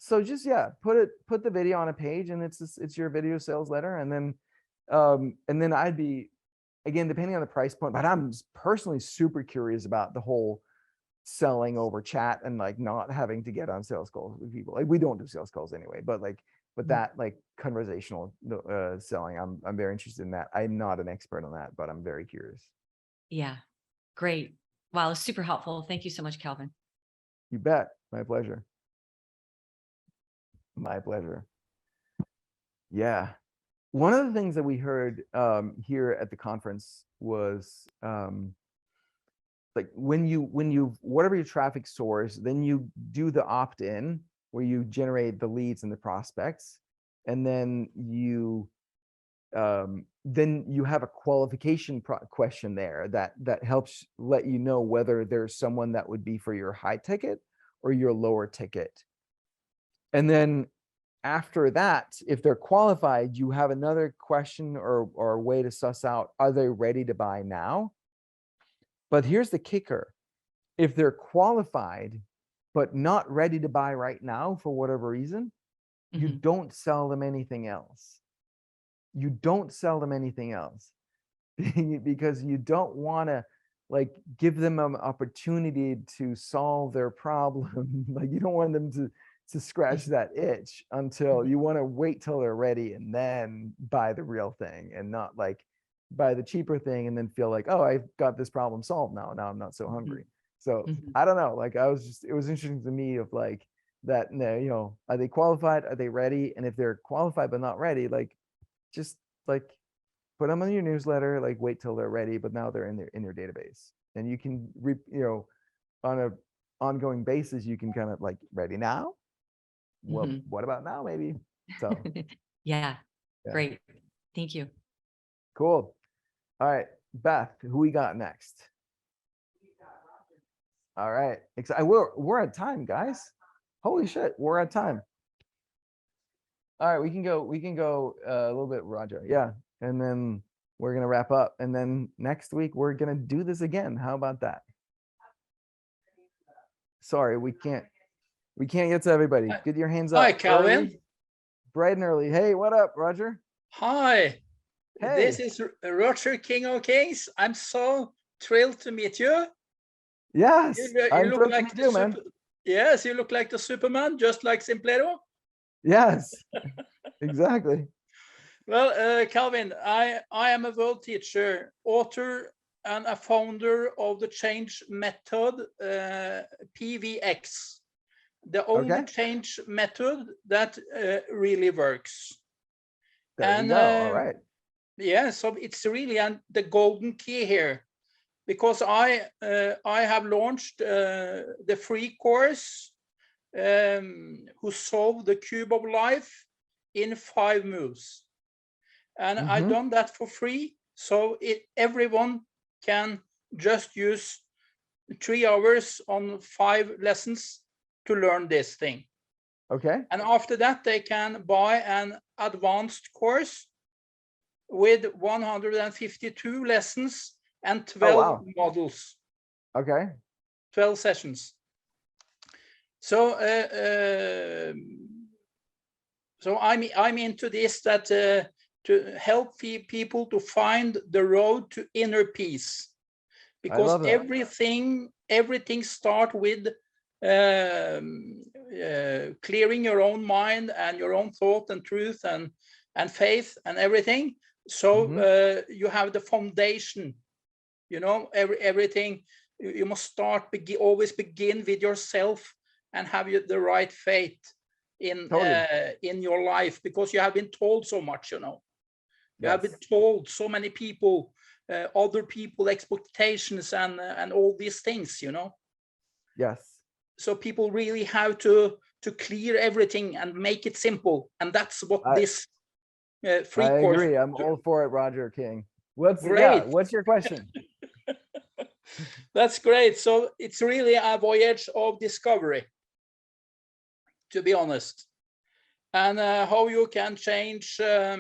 So just, put the video on a page, and it's your video sales letter. And then I'd be, again, depending on the price point, but I'm personally super curious about the whole selling over chat and like not having to get on sales calls with people. Like, we don't do sales calls anyway, but that like conversational selling, I'm very interested in that. I'm not an expert on that, but I'm very curious. Yeah. Great. Wow. It's super helpful. Thank you so much, Calvin. You bet. My pleasure. My pleasure. Yeah. One of the things that we heard here at the conference was like when you whatever your traffic source, then you do the opt-in where you generate the leads and the prospects, and then you have a qualification question there that helps let you know whether there's someone that would be for your high ticket or your lower ticket. And then after that, if they're qualified, you have another question or a way to suss out, are they ready to buy now? But here's the kicker. If they're qualified, but not ready to buy right now for whatever reason, you don't sell them anything else. You don't sell them anything else because you don't want to like give them an opportunity to solve their problem. Like, you don't want them to scratch that itch until you want to wait till they're ready and then buy the real thing, and not like buy the cheaper thing and then feel like, oh, I've got this problem solved now. Now I'm not so hungry. So Mhm. I don't know. Like it was interesting to me of like that, you know, are they qualified? Are they ready? And if they're qualified but not ready, like just like put them on your newsletter, like wait till they're ready, but now they're in your database. And you can you know, on a ongoing basis, you can kind of like ready now. Well, Mhm. what about now? Maybe. So Yeah, yeah, great. Thank you. cool. All right, Beth, who we got next? All right, we're at time, guys. Holy shit, we're at time. All right, we can go a little bit, Roger. Yeah, and then we're gonna wrap up, and then next week we're gonna do this again. How about that? Sorry, we can't get to everybody. Get your hands up. Hi, Calvin. Early, bright and early. Hey, what up, Roger? Hi, Hey. this is Roger, King of Kings. I'm so thrilled to meet you. Yes, You I'm look thrilled to like meet you, man. Yes, you look like the Superman, just like Simplero. Yes, exactly. Well, Calvin, I am a world teacher, author, and a founder of the change method, PVX, the only Okay. change method that really works. There you go. All right. Yeah, so it's really the golden key here, because I have launched the free course, who solve the cube of life in 5 moves, and I've done that for free, so everyone can just use 3 hours on 5 lessons to learn this thing. Okay. And after that, they can buy an advanced course with 152 lessons and 12 models. Okay. 12 sessions. So so I'm into this, that to help people to find the road to inner peace, because everything start with clearing your own mind and your own thought and truth and faith and everything. So you have the foundation, you know, everything. You must start, always begin with yourself and have the right faith in your life, because you have been told so much, you know. You have been told so many people, other people, expectations and all these things, you know. Yes. So people really have to clear everything and make it simple, and that's what this free course. I agree. I'm all for it, Roger King. What's your question? That's great. So it's really a voyage of discovery, to be honest, and how you can change how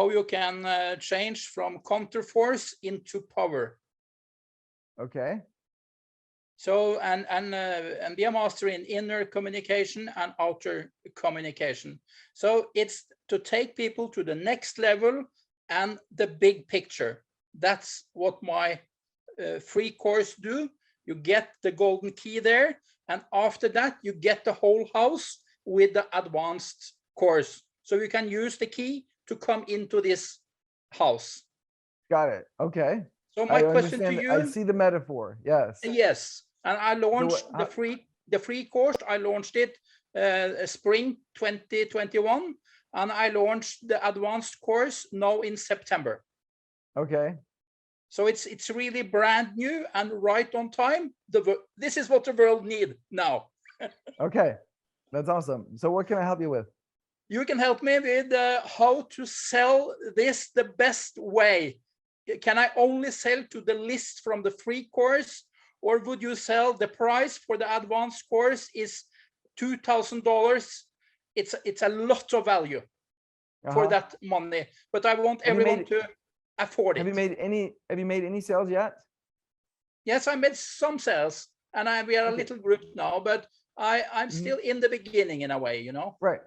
you can change from counterforce into power. Okay. So and be a master in inner communication and outer communication. So it's to take people to the next level and the big picture. That's what my free course do. You get the golden key there, and after that you get the whole house with the advanced course. So you can use the key to come into this house. Got it. Okay. So my question to you, I see the metaphor. Yes. Yes, and I launched the free course. I launched it spring 2021, and I launched the advanced course now in September. Okay. So it's really brand new and right on time. This is what the world needs now. Okay, that's awesome. So what can I help you with? You can help me with how to sell this the best way. Can I only sell to the list from the free course, or would you sell the price for the advanced course is $2,000? It's a lot of value for that money, but I want everyone to afford it. Have you made any sales yet? Yes, I made some sales, and we are a little group now, but I'm still in the beginning in a way, you know. Right.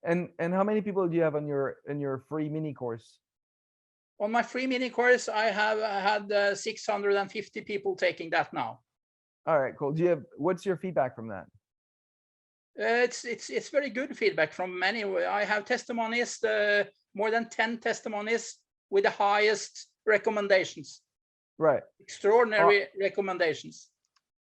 And how many people do you have on your free mini course? On my free mini course, I have had 650 people taking that now. All right, cool. What's your feedback from that? It's very good feedback from many. I have testimonies, more than 10 testimonies with the highest recommendations. Right. Extraordinary recommendations.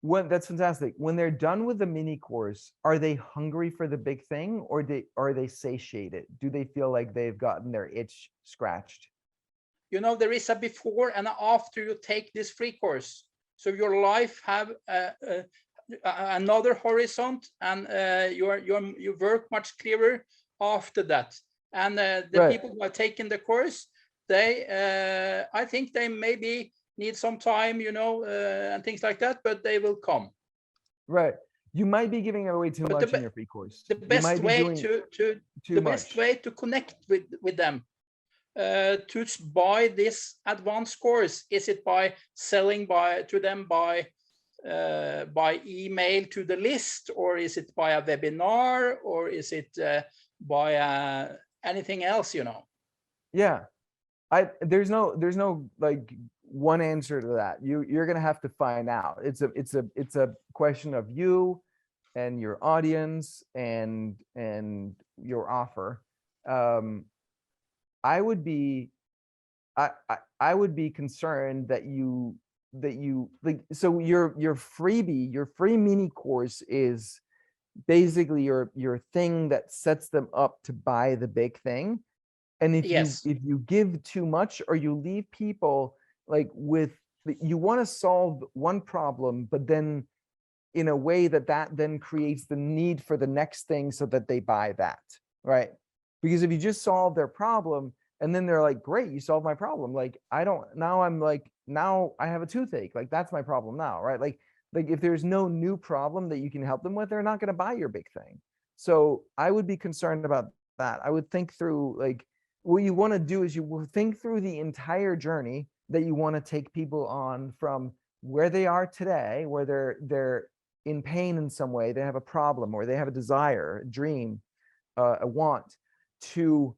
That's fantastic. When they're done with the mini course, are they hungry for the big thing, or are they satiated? Do they feel like they've gotten their itch scratched? You know, there is a before and after you take this free course. So your life have another horizon, and you work much clearer after that. And the people who have taken the course, they I think they maybe need some time, you know, and things like that, but they will come. Right. You might be giving away too much in your free course. The best way to connect with them, to buy this advanced course, is it by selling to them by email to the list, or is it by a webinar, or is it by anything else, you know? Yeah. There's no like one answer to that. You're gonna have to find out. It's a question of you and your audience and your offer. I would be concerned that you like, so your freebie, your free mini course is basically your thing that sets them up to buy the big thing. And if you give too much, or you leave people like with, you want to solve one problem, but then in a way that then creates the need for the next thing so that they buy that, right? Because if you just solve their problem and then they're like, great, you solved my problem. Like, now I have a toothache. Like, that's my problem now, right? Like if there's no new problem that you can help them with, they're not going to buy your big thing. So I would be concerned about that. I would think through, like, what you want to do is you will think through the entire journey that you want to take people on, from where they are today, where they're in pain in some way, they have a problem, or they have a desire, a dream, a want, to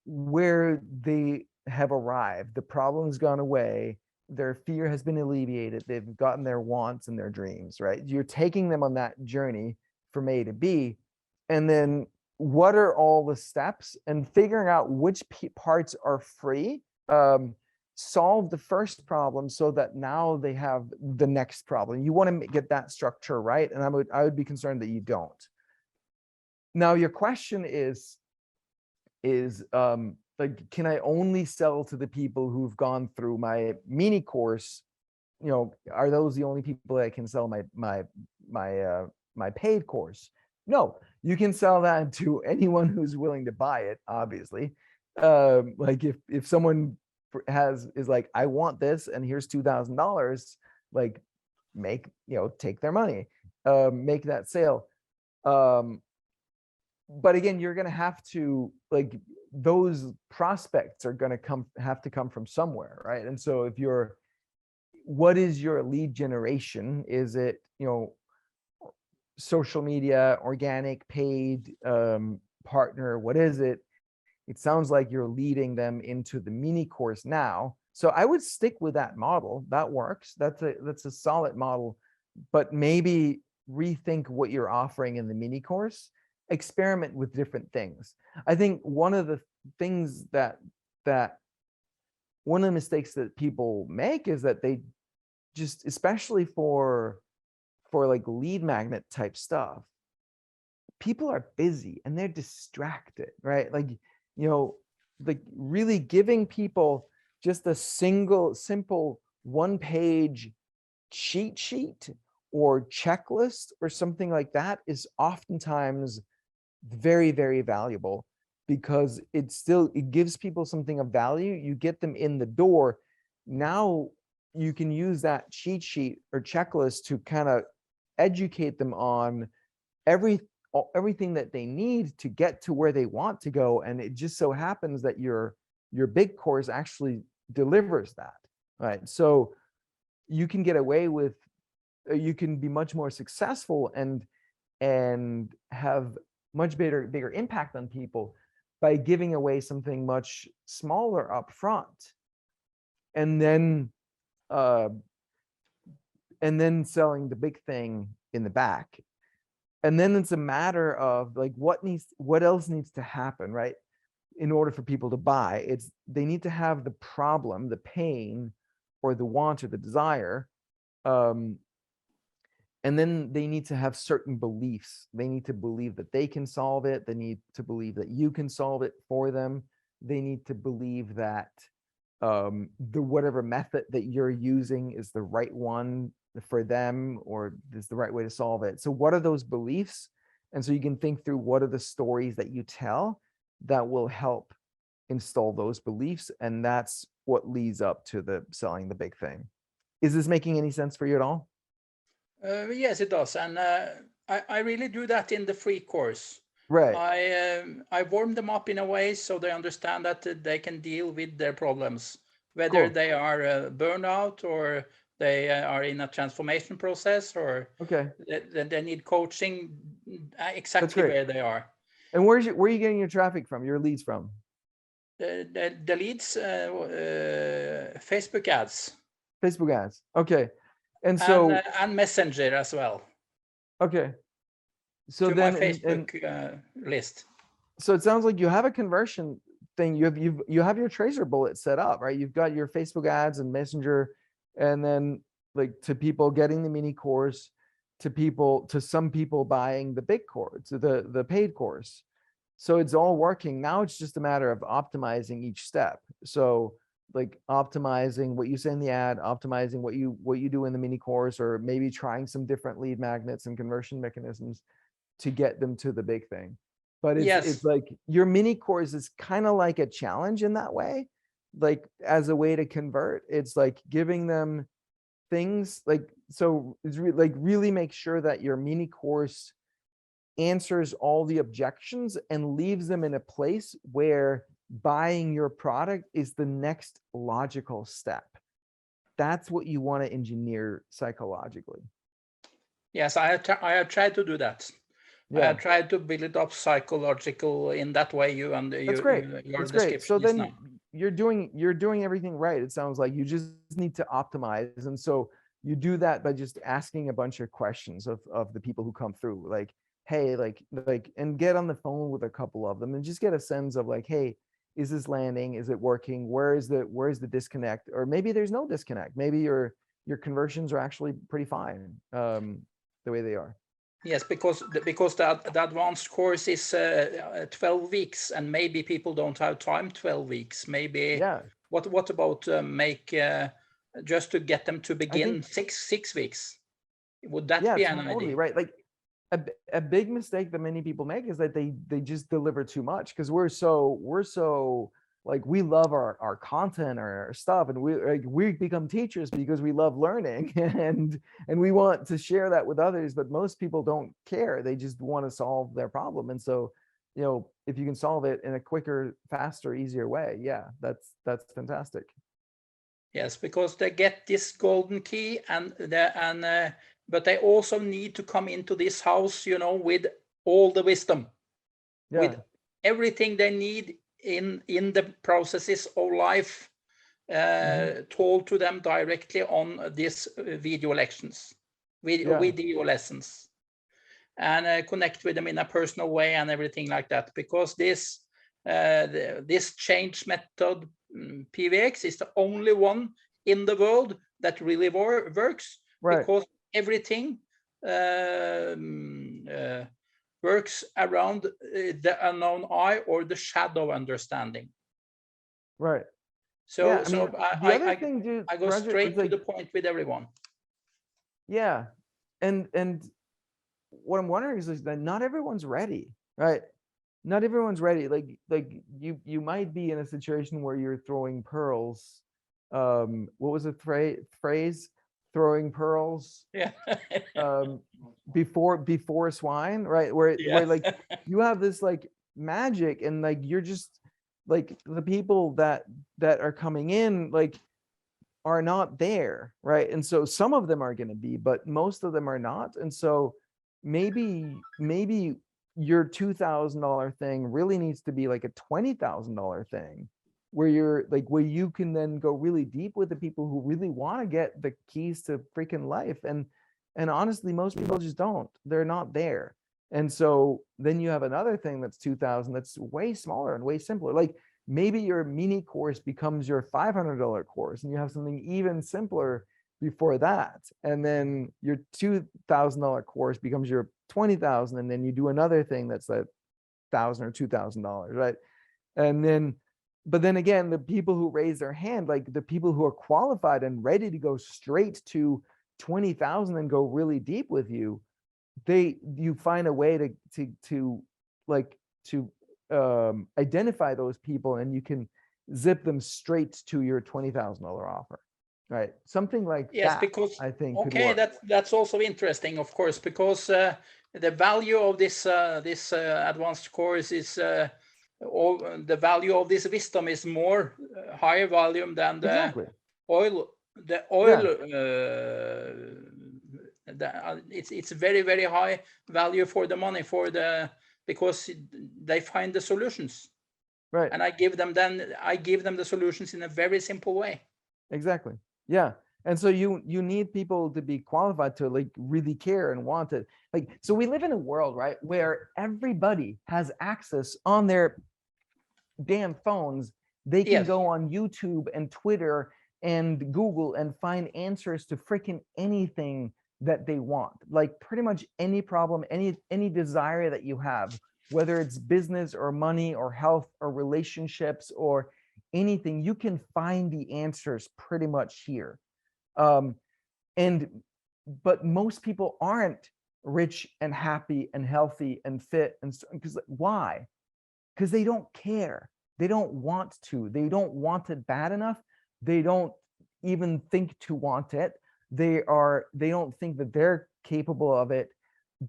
where they have arrived. The problem's gone away, their fear has been alleviated, they've gotten their wants and their dreams, right? You're taking them on that journey from A to B, and then what are all the steps, and figuring out which parts are free. Solve the first problem so that now they have the next problem. You want to get that structure right, and I would be concerned that you don't. Now your question is like, can I only sell to the people who've gone through my mini course? You know, are those the only people that I can sell my paid course? No, you can sell that to anyone who's willing to buy it, obviously. Like if someone is like, I want this and here's $2,000, like, take their money, make that sale. But again, you're going to have to, like, those prospects are going to have to come from somewhere, right? And so what is your lead generation? Is it, social media, organic, paid, partner? What is it? It sounds like you're leading them into the mini course now. So I would stick with that model. That works. That's a solid model, but maybe rethink what you're offering in the mini course. Experiment with different things. I think one of the things that one of the mistakes that people make is that they just, especially for like lead magnet type stuff, people are busy and they're distracted, right? Like, like really giving people just a simple one-page cheat sheet or checklist or something like that is oftentimes very, very valuable, because it gives people something of value. You get them in the door. Now you can use that cheat sheet or checklist to kind of educate them on everything that they need to get to where they want to go. And it just so happens that your big course actually delivers that, right? So you can get away with, you can be much more successful and have much bigger impact on people by giving away something much smaller up front, and then selling the big thing in the back. And then it's a matter of like, what else needs to happen, right? In order for people to buy, they need to have the problem, the pain, or the want or the desire. And then they need to have certain beliefs. They need to believe that they can solve it. They need to believe that you can solve it for them. They need to believe that the whatever method that you're using is the right one for them, or is the right way to solve it. So what are those beliefs? And so you can think through what are the stories that you tell that will help install those beliefs. And that's what leads up to the selling the big thing. Is this making any sense for you at all? Yes, it does. And I really do that in the free course. Right. I warm them up in a way so they understand that they can deal with their problems, whether Cool. they are burnout, or they are in a transformation process, or Okay. they need coaching, exactly great. where they are. And where are you getting your traffic from, your leads from? The leads, Facebook ads. Facebook ads. Okay. And so and Messenger as well. Okay. So to then my Facebook list. So it sounds like you have a conversion thing. You have your tracer bullet set up, right? You've got your Facebook ads and Messenger, and then like to people getting the mini course, to some people buying the big course, the paid course. So it's all working. Now it's just a matter of optimizing each step. So like optimizing what you say in the ad, optimizing what you do in the mini course, or maybe trying some different lead magnets and conversion mechanisms to get them to the big thing. But it's like your mini course is kind of like a challenge in that way, like as a way to convert. It's like giving them things like, so it's like really make sure that your mini course answers all the objections and leaves them in a place where buying your product is the next logical step. That's what you want to engineer psychologically. Yes, I have tried to do that. Yeah. I have tried to build it up psychological in that way. That's great. That's great. So then now. you're doing everything right. It sounds like you just need to optimize. And so you do that by just asking a bunch of questions of the people who come through, like, hey, like, and get on the phone with a couple of them and just get a sense of like, hey, is this landing? Is it working? Where's the disconnect? Or maybe there's no disconnect. Maybe your conversions are actually pretty fine the way they are. Yes, because the advanced course is 12 weeks, and maybe people don't have time 12 weeks. Maybe. Yeah. What about make just to get them to begin 6 weeks? Would that be an idea? Right. Like a big mistake that many people make is that they just deliver too much, because we're so like, we love our content, our stuff, and we become teachers because we love learning and we want to share that with others. But most people don't care. They just want to solve their problem. And so, you know, if you can solve it in a quicker, faster, easier way, yeah, that's fantastic. Yes, because they get this golden key, but they also need to come into this house, you know, with all the wisdom, with everything they need in the processes of life, told to them directly on these video lessons, video lessons, and connect with them in a personal way and everything like that. Because this change method, PVX, is the only one in the world that really works, because everything works around the unknown I, or the shadow understanding. Right. So, yeah, I go straight to the point with everyone. Yeah. And what I'm wondering is that not everyone's ready, right? Not everyone's ready. Like you might be in a situation where you're throwing pearls. What was the phrase? Throwing pearls. Yeah. Before swine, right? Where like you have this like magic, and like you're just like, the people that are coming in like are not there, right? And so some of them are going to be, but most of them are not. And so maybe your $2,000 thing really needs to be like a $20,000 thing, where you're like, where you can then go really deep with the people who really want to get the keys to freaking life. And honestly, most people just don't. They're not there. And so then you have another thing that's 2,000 that's way smaller and way simpler. Like maybe your mini course becomes your $500 course and you have something even simpler before that. And then your $2,000 course becomes your 20,000, and then you do another thing that's like $1,000 or $2,000, right? And then, but then again, the people who raise their hand, like the people who are qualified and ready to go straight to 20,000 and go really deep with you, you find a way to identify those people, and you can zip them straight to your $20,000 offer, right? Something like Yes, that, because I think could okay, work. that's also interesting, of course, because the value of this advanced course is all the value of this wisdom is more higher volume than the Exactly. oil. The oil, it's very, very high value for the money because they find the solutions, Right. and I give them the solutions in a very simple way. Exactly. Yeah. And so you need people to be qualified to like really care and want it. Like, so we live in a world, right, where everybody has access on their damn phones. They can Yes. go on YouTube and Twitter and Google and find answers to freaking anything that they want. Like pretty much any problem, any desire that you have, whether it's business or money or health or relationships or anything, you can find the answers pretty much here. But most people aren't rich and happy and healthy and fit, and because why? Because they don't care. They don't want to. They don't want it bad enough. They don't even think to want it. They don't think that they're capable of it.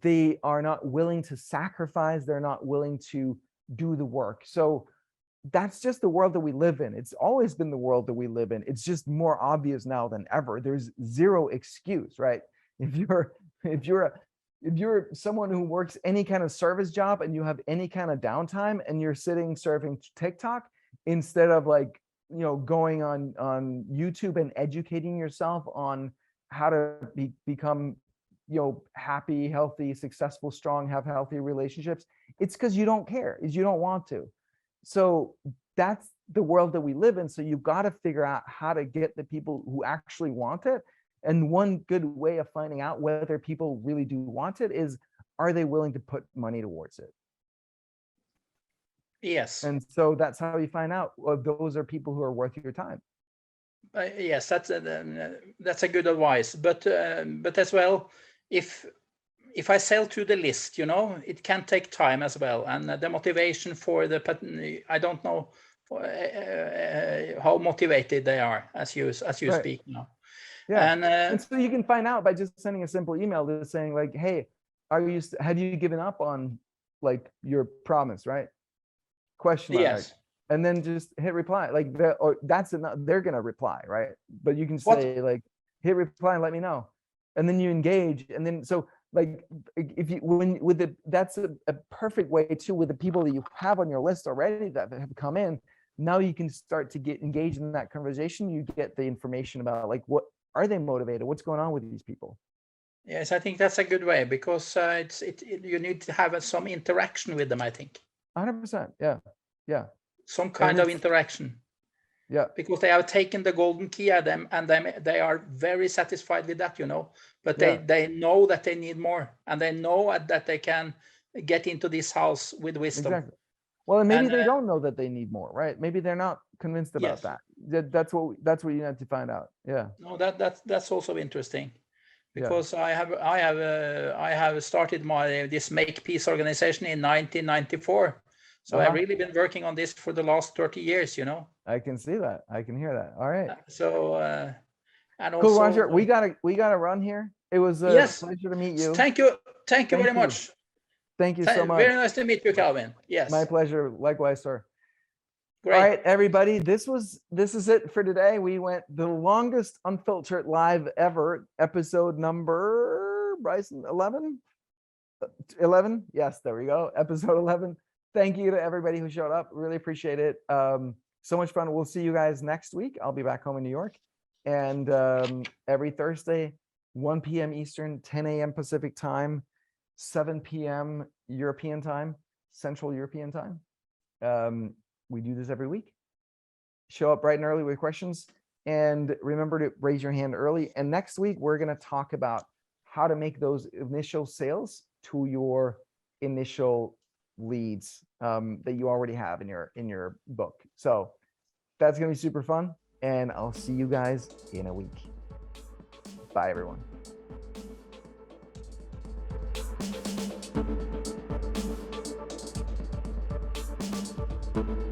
They are not willing to sacrifice. They're not willing to do the work. So that's just the world that we live in. It's always been the world that we live in. It's just more obvious now than ever. There's zero excuse, right? If you're someone who works any kind of service job and you have any kind of downtime and you're sitting surfing TikTok instead of like, going on YouTube and educating yourself on how to become, happy, healthy, successful, strong, have healthy relationships, it's because you don't care, is you don't want to. So that's the world that we live in. So you've got to figure out how to get the people who actually want it. And one good way of finding out whether people really do want it is, are they willing to put money towards it? Yes. And so that's how you find out, well, those are people who are worth your time. Yes, that's a good advice. But as well, if I sell to the list, it can take time as well, and the motivation for I don't know how motivated they are as you right. Speak now. Yeah, and so you can find out by just sending a simple email to saying like, hey, have you given up on like your promise, right? Question mark. Yes. And then just hit reply, like that's enough. They're gonna reply, right? But you can say like, hit reply and let me know, and then you engage, and then so like if you that's a perfect way too with the people that you have on your list already that have come in. Now you can start to get engaged in that conversation. You get the information about like, what are they motivated? What's going on with these people? Yes, I think that's a good way, because you need to have some interaction with them, I think. 100%. Yeah. Some kind of interaction. Yeah. Because they have taken the golden key at them, and they are very satisfied with that, But they know that they need more, and they know that they can get into this house with wisdom. Exactly. Well, and maybe they don't know that they need more, right? Maybe they're not convinced about that. That's what you have to find out. Yeah. No, that's also interesting, because I have started this Make Peace organization in 1994. So I've really been working on this for the last 30 years, I can see that. I can hear that. All right. So and also, cool, Roger. We gotta run here. It was a pleasure to meet you. Thank you very much. Thank you so much. Very nice to meet you, Calvin. Yes. My pleasure. Likewise, sir. Great. All right, everybody. This is it for today. We went the longest Unfiltered live ever, episode number, Bryson, 11? 11? Yes, there we go. Episode 11. Thank you to everybody who showed up. Really appreciate it. So much fun. We'll see you guys next week. I'll be back home in New York. And every Thursday, 1 p.m. Eastern, 10 a.m. Pacific time. 7 p.m. European time, Central European time. We do this every week. Show up bright and early with questions, and remember to raise your hand early. And next week, we're going to talk about how to make those initial sales to your initial leads that you already have in your book. So that's going to be super fun, and I'll see you guys in a week. Bye, everyone. Thank you.